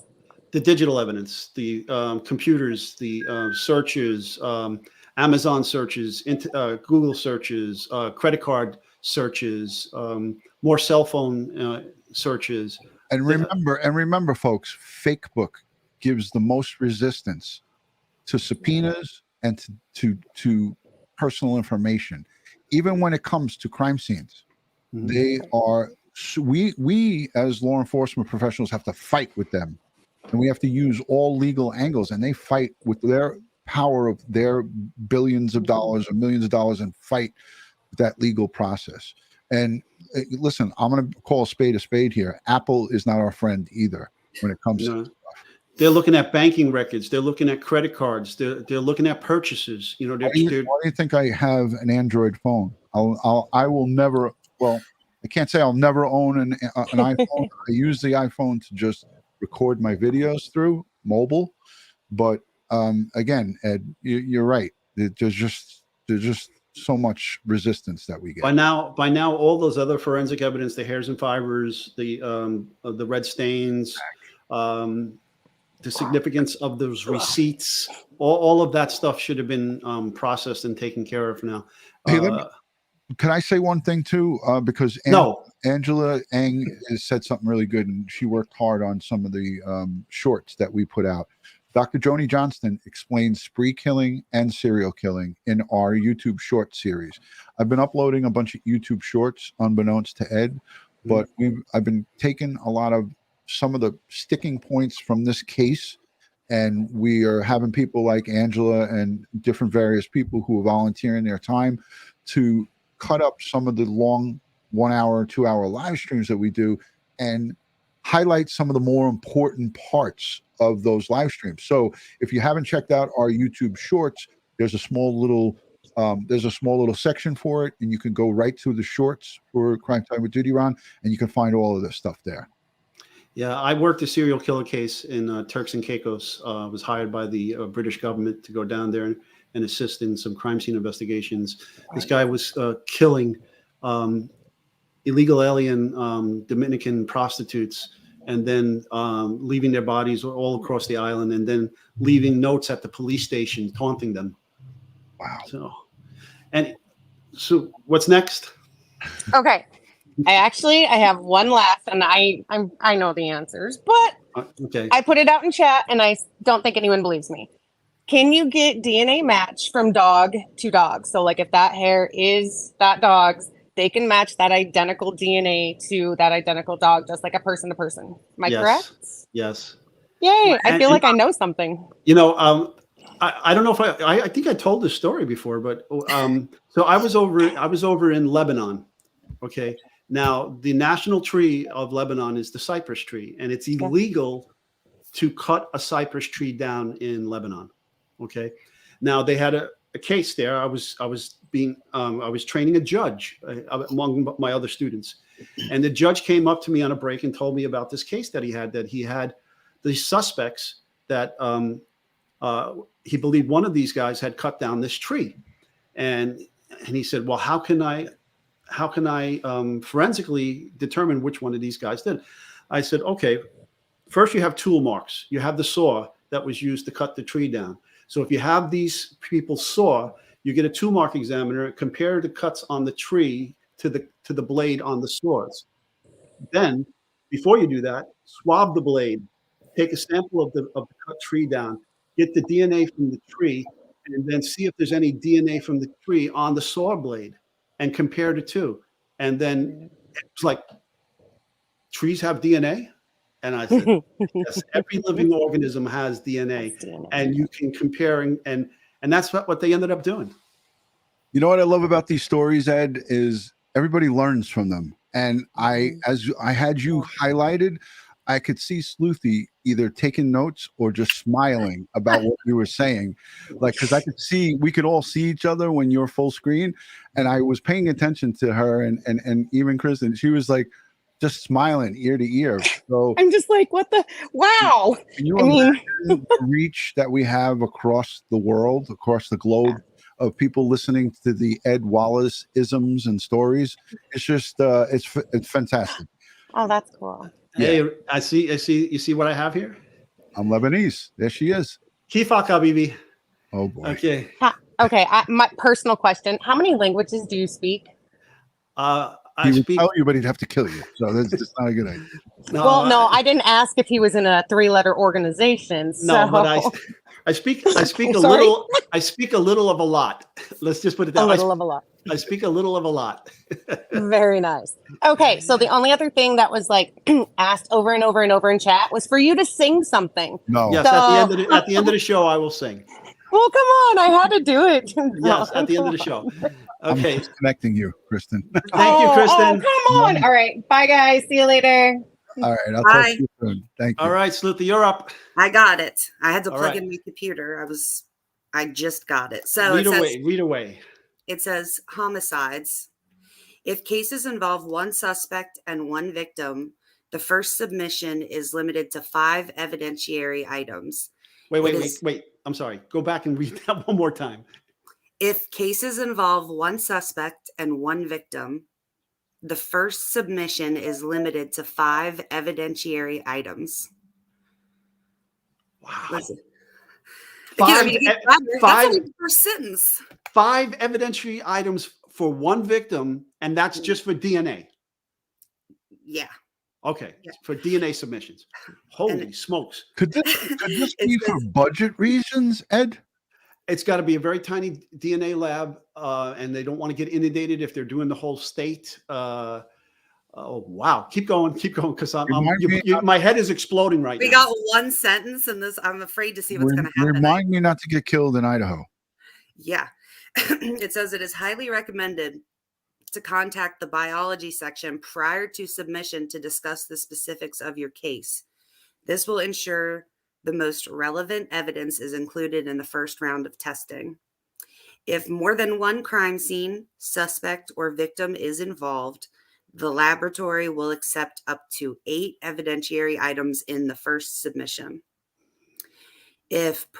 The digital evidence, the computers, the searches, Amazon searches, Google searches, credit card searches, more cell phone searches.
And remember, folks, Fakebook gives the most resistance to subpoenas and to personal information. Even when it comes to crime scenes, they are. We as law enforcement professionals have to fight with them, and we have to use all legal angles. And they fight with their power of their billions of dollars or millions of dollars and fight that legal process. And listen, I'm going to call a spade here. Apple is not our friend either when it comes to stuff.
They're looking at banking records. They're looking at credit cards. They're looking at purchases. Why do
you think I have an Android phone? I will never. Well, I can't say I'll never own an iPhone. I use the iPhone to just record my videos through mobile. But again, Ed, you're right. There's just so much resistance that we get.
By now, all those other forensic evidence, the hairs and fibers, the red stains, the significance of those receipts, all of that stuff should have been processed and taken care of now.
Hey, can I say one thing too? Because Angela Eng has said something really good, and she worked hard on some of the shorts that we put out. Dr. Joni Johnston explains spree killing and serial killing in our YouTube short series. I've been uploading a bunch of YouTube shorts unbeknownst to Ed, but I've been taking a lot of some of the sticking points from this case, and we are having people like Angela and different various people who are volunteering their time to cut up some of the long 1 hour, 2 hour live streams that we do and highlight some of the more important parts of those live streams. So if you haven't checked out our YouTube shorts, there's a small little section for it, and you can go right to the shorts for Crime Time with DutyRon, and you can find all of this stuff there.
Yeah, I worked a serial killer case in Turks and Caicos. Was hired by the British government to go down there and assist in some crime scene investigations. This guy was killing illegal alien Dominican prostitutes, and then leaving their bodies all across the island, and then leaving notes at the police station taunting them.
Wow.
So what's next?
Okay. I have one last, and I know the answers, but
Okay.
I put it out in chat, and I don't think anyone believes me. Can you get DNA match from dog to dog? So, like, if that hair is that dog's, they can match that identical DNA to that identical dog, just like a person to person. Am I correct?
Yes.
Yay! I
And-
feel like I know something.
You know, I don't know if I think I told this story before, but so I was over in Lebanon. Okay. Now the national tree of Lebanon is the cypress tree, and it's illegal to cut a cypress tree down in Lebanon. Okay. Now they had a case there. I was training a judge among my other students, and the judge came up to me on a break and told me about this case that he had the suspects that he believed one of these guys had cut down this tree, and he said, well, how can I forensically determine which one of these guys did? I said, okay, first you have tool marks. You have the saw that was used to cut the tree down. So if you have these people's saw, you get a tool mark examiner, compare the cuts on the tree to the blade on the saws. Then, before you do that, swab the blade, take a sample of the cut tree down, get the DNA from the tree, and then see if there's any DNA from the tree on the saw blade, and compare the two. And then it's like, trees have DNA? And I said, yes, every living organism has DNA, and you can compare, and that's what they ended up doing.
You know what I love about these stories, Ed, is everybody learns from them. And as I had you highlighted, I could see Sleuthy either taking notes or just smiling about what you were saying. Like, because I could see, we could all see each other when you're full screen. And I was paying attention to her and even Kristen. She was like, just smiling ear to ear. So
I'm just like, what the wow.
Can you imagine the reach that we have across the world, across the globe, of people listening to the Ed Wallace isms and stories? It's just it's fantastic.
Oh, that's cool.
Hey, I see. You see what I have here?
I'm Lebanese. There she is.
Kifak Habibi.
Oh boy.
Okay.
Okay. My personal question: how many languages do you speak?
He would tell you, but he'd have to kill you. So that's just not a good idea.
No, I didn't ask if he was in a 3-letter organization. So.
No, but I speak a little. I speak a little of a lot. Let's just put it that way.
A little of a lot.
I speak a little of a lot.
Very nice. Okay, so the only other thing that was like asked over and over and over in chat was for you to sing something.
No.
Yes,
so...
at the end of the show, I will sing.
Well, come on, I had to do it.
Yes, at the end of the show. Okay.
I'm connecting you, Kristen.
Thank you, Kristen.
Oh, come on. All right. Bye, guys. See you later.
All right. I'll talk to you soon. Thank you.
All right, Sleuthy, you're up.
I got it. I had to
All
plug
right.
in my computer. I just got it. So
Read away.
It says homicides. If cases involve one suspect and one victim, the first submission is limited to 5 evidentiary items.
Wait. I'm sorry. Go back and read that one more time.
If cases involve one suspect and one victim, the first submission is limited to 5 evidentiary items.
Wow.
Listen.
Five,
That's only the first sentence.
5 evidentiary items for one victim, and that's just for DNA.
Yeah.
Okay, for DNA submissions. Holy smokes!
Could this be for budget reasons, Ed?
It's got to be a very tiny DNA lab, and they don't want to get inundated if they're doing the whole state. Oh wow! Keep going, because my head is exploding right now.
We got one sentence, and I'm afraid to see what's going to happen.
Remind me not to get killed in Idaho.
Yeah, it says it is highly recommended to contact the biology section prior to submission to discuss the specifics of your case. This will ensure the most relevant evidence is included in the first round of testing. If more than one crime scene, suspect, or victim is involved, the laboratory will accept up to 8 evidentiary items in the first submission. If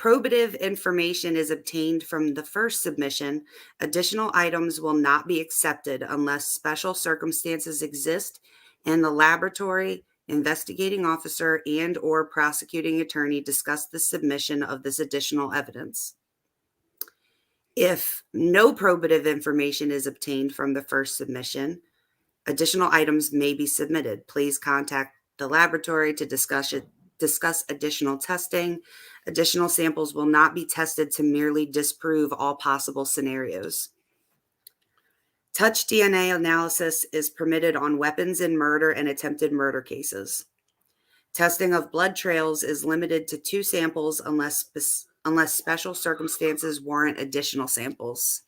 probative information is obtained from the first submission, additional items will not be accepted unless special circumstances exist and the laboratory, investigating officer, and or prosecuting attorney discuss the submission of this additional evidence. If no probative information is obtained from the first submission, additional items may be submitted. Please contact the laboratory to discuss additional testing. Additional samples will not be tested to merely disprove all possible scenarios. Touch DNA analysis is permitted on weapons in murder and attempted murder cases. Testing of blood trails is limited to 2 samples unless special circumstances warrant additional samples.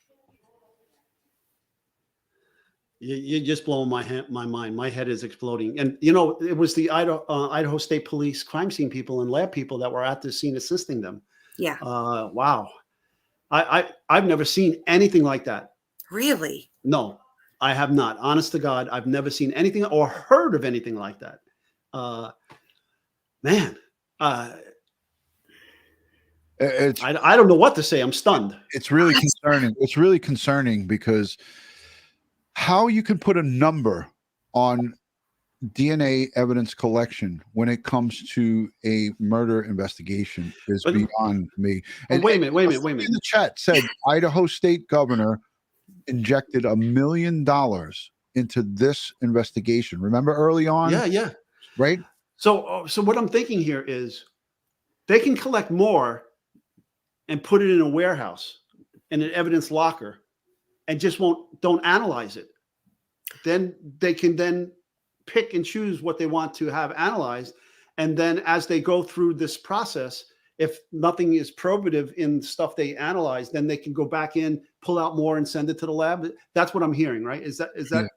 You're just blowing my mind. My head is exploding. And, you know, it was the Idaho State Police crime scene people and lab people that were at the scene assisting them.
Yeah.
Wow. I've never seen anything like that.
Really?
No, I have not. Honest to God, I've never seen anything or heard of anything like that. Man, I don't know what to say. I'm stunned.
It's really concerning. It's really concerning because how you can put a number on DNA evidence collection when it comes to a murder investigation is beyond me. And
wait a minute.
In the chat said Idaho State Governor injected $1 million into this investigation. Remember early on?
Yeah.
Right.
So what I'm thinking here is they can collect more and put it in a warehouse in an evidence locker and just don't analyze it. Then they can then pick and choose what they want to have analyzed. And then as they go through this process, if nothing is probative in stuff they analyze, then they can go back in, pull out more and send it to the lab. That's what I'm hearing, right? Is that?
Yeah.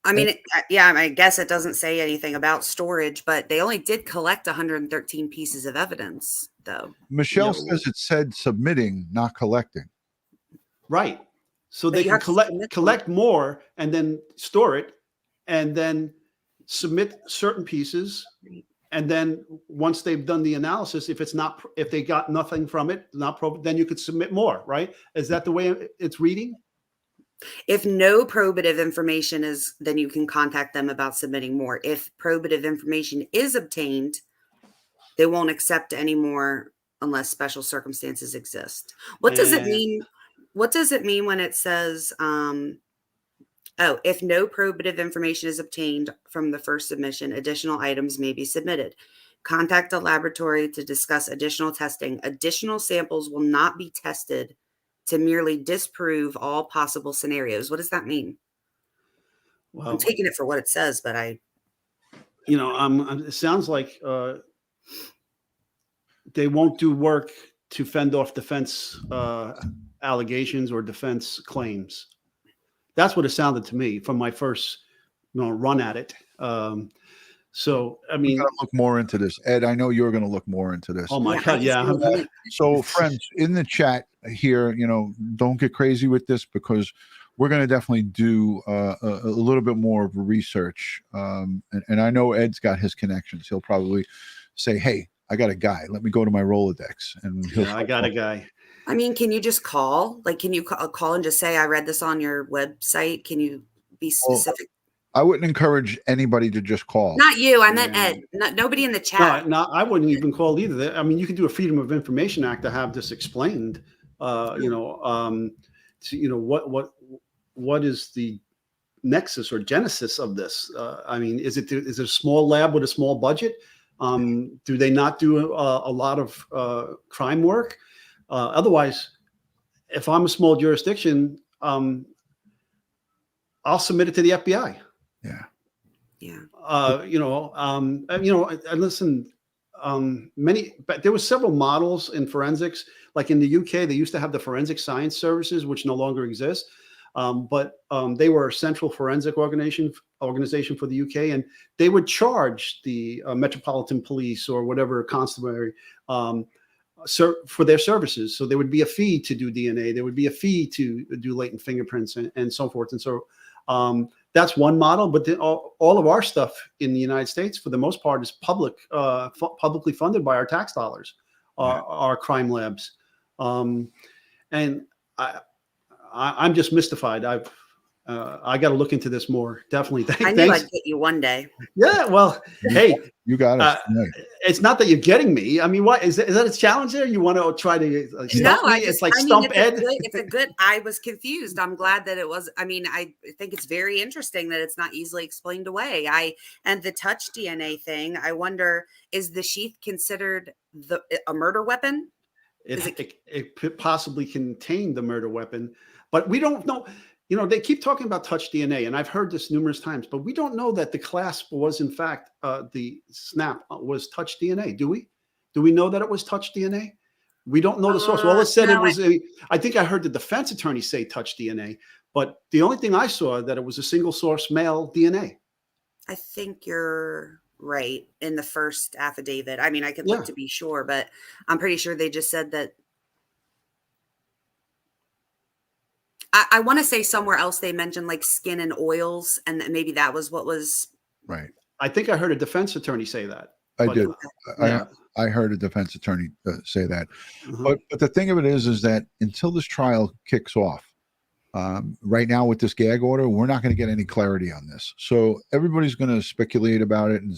I mean, yeah, I guess it doesn't say anything about storage, but they only did collect 113 pieces of evidence, though.
Michelle says it said submitting, not collecting.
Right. So they can collect more and then store it and then submit certain pieces. And then once they've done the analysis, if they got nothing from it, then you could submit more, right? Is that the way it's reading?
If no probative information is, then you can contact them about submitting more. If probative information is obtained, they won't accept any more unless special circumstances exist. What does it mean? What does it mean when it says, if no probative information is obtained from the first submission, additional items may be submitted. Contact the laboratory to discuss additional testing. Additional samples will not be tested to merely disprove all possible scenarios. What does that mean? Well, I'm taking it for what it says, but
it sounds like they won't do work to fend off defense allegations or defense claims. That's what it sounded to me from my first run at it. So, I mean,
look more into this. Ed, I know you're going to look more into this.
Oh my God. Yeah.
So friends in the chat here, don't get crazy with this because we're going to definitely do a little bit more of research. And I know Ed's got his connections. He'll probably say, hey, I got a guy. Let me go to my Rolodex. And
I got a guy.
I mean, can you just call? Like, can you call and just say, I read this on your website? Can you be specific?
I wouldn't encourage anybody to just call.
Not you. I meant Ed. Nobody in the chat.
No, I wouldn't even call either. I mean, you could do a Freedom of Information Act to have this explained. What is the nexus or genesis of this? I mean, is it a small lab with a small budget? Do they not do a lot of crime work? Otherwise, if I'm a small jurisdiction, I'll submit it to the FBI.
Yeah.
Listen, but there were several models in forensics. Like in the UK, they used to have the Forensic Science Services, which no longer exist. But they were a central forensic organization for the UK, and they would charge the Metropolitan Police or whatever constabulary for their services. So there would be a fee to do DNA. There would be a fee to do latent fingerprints and so forth. And so that's one model. But all of our stuff in the United States, for the most part, is publicly funded by our tax dollars. our crime labs. And I'm just mystified. I got to look into this more. Definitely.
I knew I'd get you one day.
Yeah. Well, hey,
you got us.
It's not that you're getting me. I mean, what is that a challenge there? You want to try to stump me? It's like stump Ed.
It's a good. I was confused. I'm glad that it was. I mean, I think it's very interesting that it's not easily explained away. And the touch DNA thing. I wonder, is the sheath considered a murder weapon?
It could possibly contain the murder weapon, but we don't know. You know, they keep talking about touch DNA, and I've heard this numerous times, but we don't know that the clasp was, in fact, the snap was touch DNA, do we? Do we know that it was touch DNA? We don't know the source. All it said it was I think I heard the defense attorney say touch DNA, but the only thing I saw that it was a single source male DNA.
I think you're right in the first affidavit. I mean, I could look to be sure, but I'm pretty sure they just said that. I want to say somewhere else they mentioned like skin and oils, and that maybe that was what was
right.
I think I heard a defense attorney say that.
I did. I heard a defense attorney say that. But the thing of it is that until this trial kicks off, right now with this gag order, we're not going to get any clarity on this. So everybody's going to speculate about it, and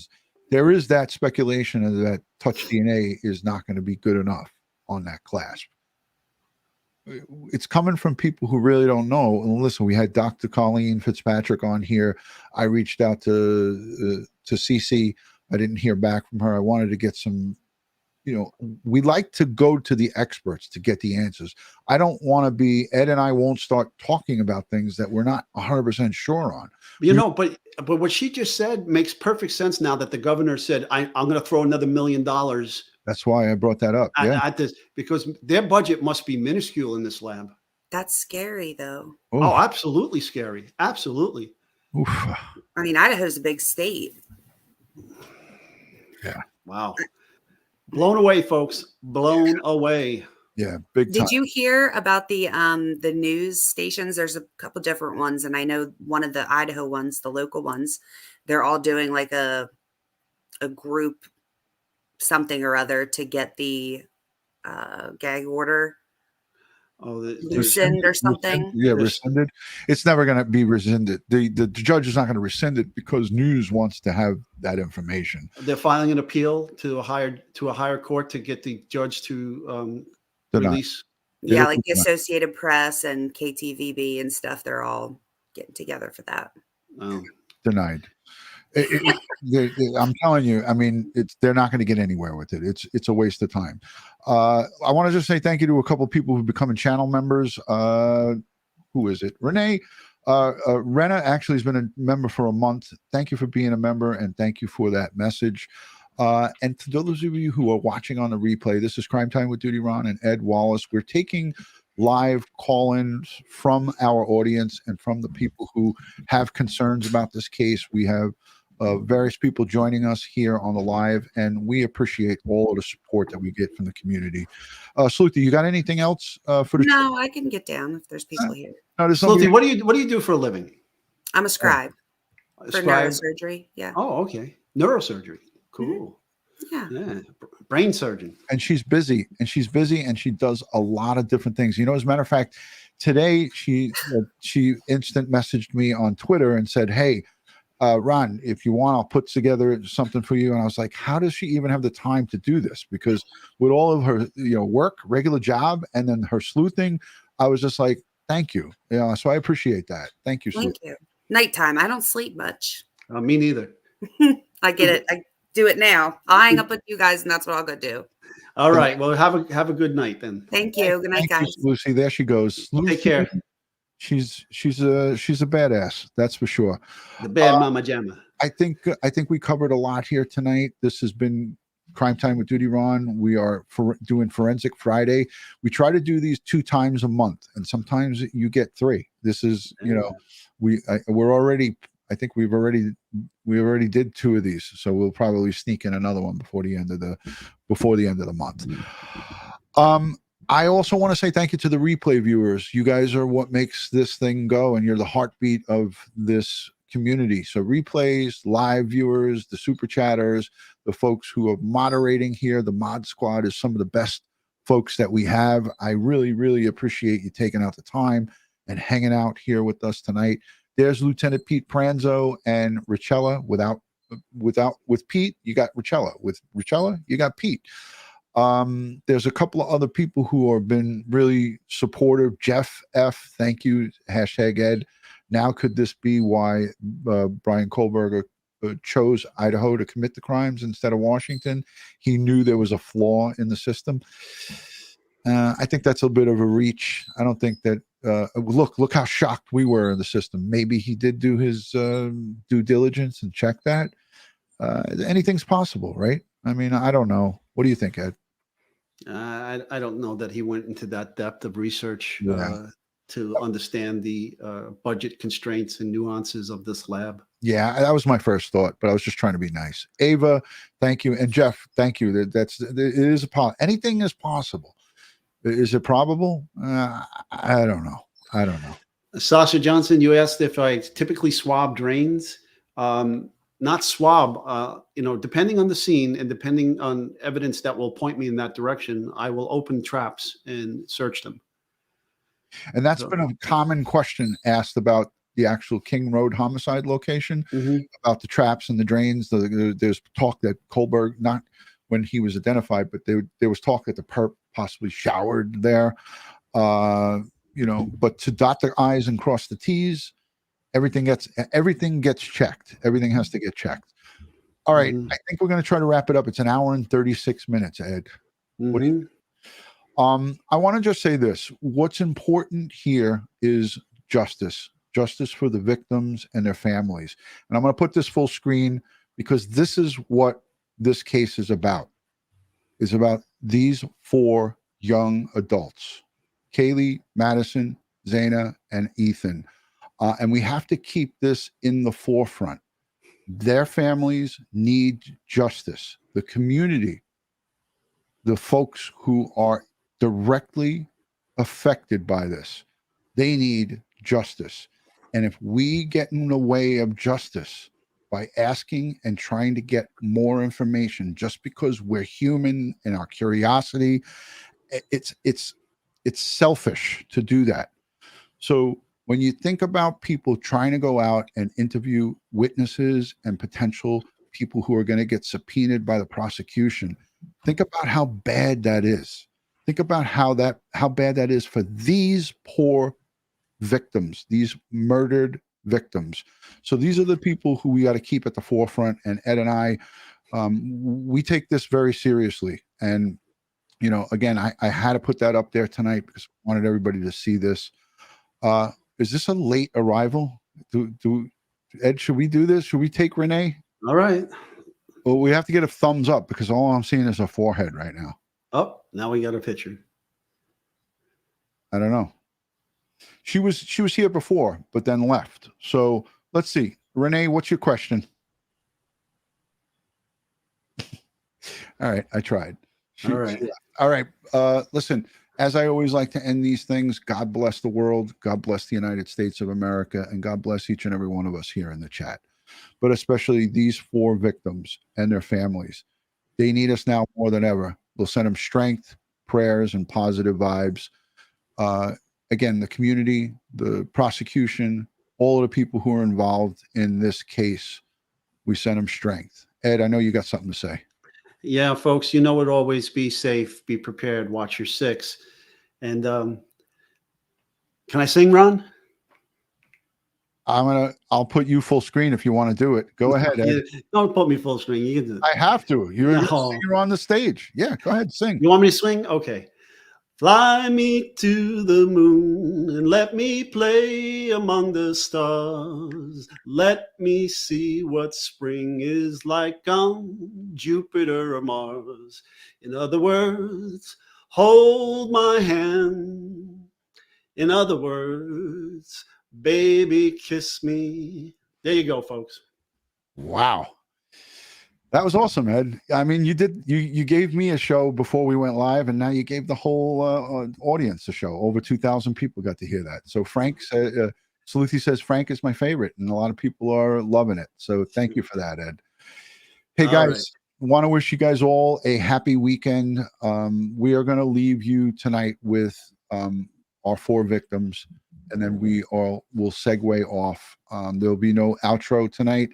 there is that speculation that touch DNA is not going to be good enough on that clasp. It's coming from people who really don't know. And listen, we had Dr. Colleen Fitzpatrick on here. I reached out to CC. I didn't hear back from her. I wanted to get some, we like to go to the experts to get the answers. I don't want to be, Ed and I won't start talking about things that we're not 100% sure on.
But what she just said makes perfect sense now that the governor said, I'm going to throw another $1 million.
That's why I brought that up.
At this, because their budget must be minuscule in this lab.
That's scary, though.
Oh, absolutely scary. Absolutely.
Oof.
I mean, Idaho's a big state.
Yeah.
Wow. Blown away, folks. Blown away.
Yeah, big time.
Did you hear about the news stations? There's a couple different ones, and I know one of the Idaho ones, the local ones, they're all doing like a group something or other to get the gag order rescinded or something.
Rescinded. It's never going to be rescinded. The judge is not going to rescind it because news wants to have that information.
They're filing an appeal to a higher court to get the judge to release.
Yeah, like the Associated Press and KTVB and stuff. They're all getting together for that.
Denied. I'm telling you, I mean, they're not going to get anywhere with it. It's a waste of time. I want to just say thank you to a couple of people who've become channel members. Who is it? Renee. Rena actually has been a member for a month. Thank you for being a member, and thank you for that message. And to those of you who are watching on the replay, this is Crime Time with DutyRon and Ed Wallace. We're taking live call-ins from our audience and from the people who have concerns about this case. We have various people joining us here on the live, and we appreciate all of the support that we get from the community. Sluthi, you got anything else for the
No, I can get down if there's people here.
No,
Sluthi, what do you do for a living?
I'm a scribe for
scribe?
neurosurgery. Yeah.
Oh, okay. Neurosurgery. Cool.
Yeah.
Brain surgeon.
And she's busy, and she does a lot of different things. As a matter of fact, today she instant messaged me on Twitter and said, "Hey, Ron, if you want, I'll put together something for you." And I was like, how does she even have the time to do this? Because with all of her, work, regular job, and then her sleuthing, I was just like, thank you. So I appreciate that. Thank you.
Thank you. Nighttime. I don't sleep much.
Me neither.
I get it. I do it now. I'll hang up with you guys, and that's what I'll go do.
All right. Well, have a good night then.
Thank you. Good night, guys.
Lucy, there she goes. Lucy,
take care.
She's a badass, that's for sure.
The bad mama jamma.
I think we covered a lot here tonight. This has been Crime Time with Ron. We are doing Forensic Friday. We try to do these 2 times a month, and sometimes you get 3. This is, we're already. I think we already did 2 of these, so we'll probably sneak in another one before the end of the month. I also want to say thank you to the replay viewers. You guys are what makes this thing go, and you're the heartbeat of this community. So replays, live viewers, the super chatters, the folks who are moderating here, the mod squad is some of the best folks that we have. I really, really appreciate you taking out the time and hanging out here with us tonight. There's Lieutenant Pete Pranzo and Richella. With Pete, you got Richella. With Richella, you got Pete. There's a couple of other people who have been really supportive. Jeff F, thank you. #Ed. Now could this be why Bryan Kohberger chose Idaho to commit the crimes instead of Washington? He knew there was a flaw in the system. I think that's a bit of a reach. I don't think that look how shocked we were in the system. Maybe he did do his due diligence and check that. Anything's possible, right? I mean, I don't know. What do you think, Ed?
I don't know that he went into that depth of research to understand the budget constraints and nuances of this lab.
Yeah, that was my first thought, but I was just trying to be nice. Ava, thank you, and Jeff, thank you. It is anything is possible. Is it probable? I don't know.
Sasha Johnson, you asked if I typically swab drains. Not swab, depending on the scene and depending on evidence that will point me in that direction, I will open traps and search them.
And that's been a common question asked about the actual King Road homicide location, about the traps and the drains. There's talk that Kohberger, not when he was identified, but there was talk that the perp possibly showered there. But to dot the I's and cross the T's, everything gets checked. Everything has to get checked. All right. I think we're going to try to wrap it up. It's an hour and 36 minutes, Ed. What do you think? I want to just say this. What's important here is justice for the victims and their families. And I'm going to put this full screen because this is what this case is about. It's about these 4 young adults, Kaylee, Madison, Zaina, and Ethan. And we have to keep this in the forefront. Their families need justice. The community, the folks who are directly affected by this, they need justice. And if we get in the way of justice by asking and trying to get more information just because we're human and our curiosity, it's selfish to do that. So when you think about people trying to go out and interview witnesses and potential people who are going to get subpoenaed by the prosecution, think about how bad that is. Think about how bad that is for these poor victims, these murdered victims. So these are the people who we got to keep at the forefront. And Ed and I, we take this very seriously. And, again, I had to put that up there tonight because I wanted everybody to see this. Is this a late arrival? Ed, should we do this? Should we take Renee?
All right.
Well, we have to get a thumbs up because all I'm seeing is a forehead right now.
Oh, now we got a picture.
I don't know. She was here before, but then left. So let's see. Renee, what's your question? All right, I tried. All right. Listen, as I always like to end these things, God bless the world, God bless the United States of America, and God bless each and every one of us here in the chat. But especially these 4 victims and their families. They need us now more than ever. We'll send them strength, prayers, and positive vibes. Again, the community, the prosecution, all of the people who are involved in this case, we send them strength. Ed, I know you got something to say.
Yeah, folks, always be safe, be prepared, watch your 6. And can I sing, Ron?
I'll put you full screen if you want to do it. Go ahead, Ed.
Don't put me full screen. You can do it.
I have to. You're on the stage. Yeah, go ahead, sing.
You want me to swing? Okay. Fly me to the moon and let me play among the stars. Let me see what spring is like on Jupiter or Mars. In other words, hold my hand. In other words, baby, kiss me. There you go, folks.
Wow. That was awesome, Ed. I mean, you gave me a show before we went live, and now you gave the whole audience a show. Over 2,000 people got to hear that. So Frank Saluthi says Frank is my favorite, and a lot of people are loving it. So thank you for that, Ed. Hey
All
guys,
right.
want to wish you guys all a happy weekend. We are going to leave you tonight with our 4 victims, and then will segue off. There'll be no outro tonight.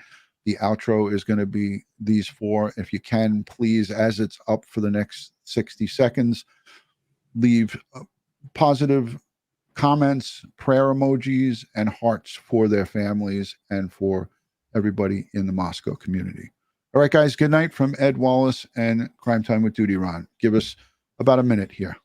The outro is going to be these 4. If you can, please, as it's up for the next 60 seconds, leave positive comments, prayer emojis, and hearts for their families and for everybody in the Moscow community. All right, guys, good night from Ed Wallace and Crime Time with DutyRon. Give us about a minute here.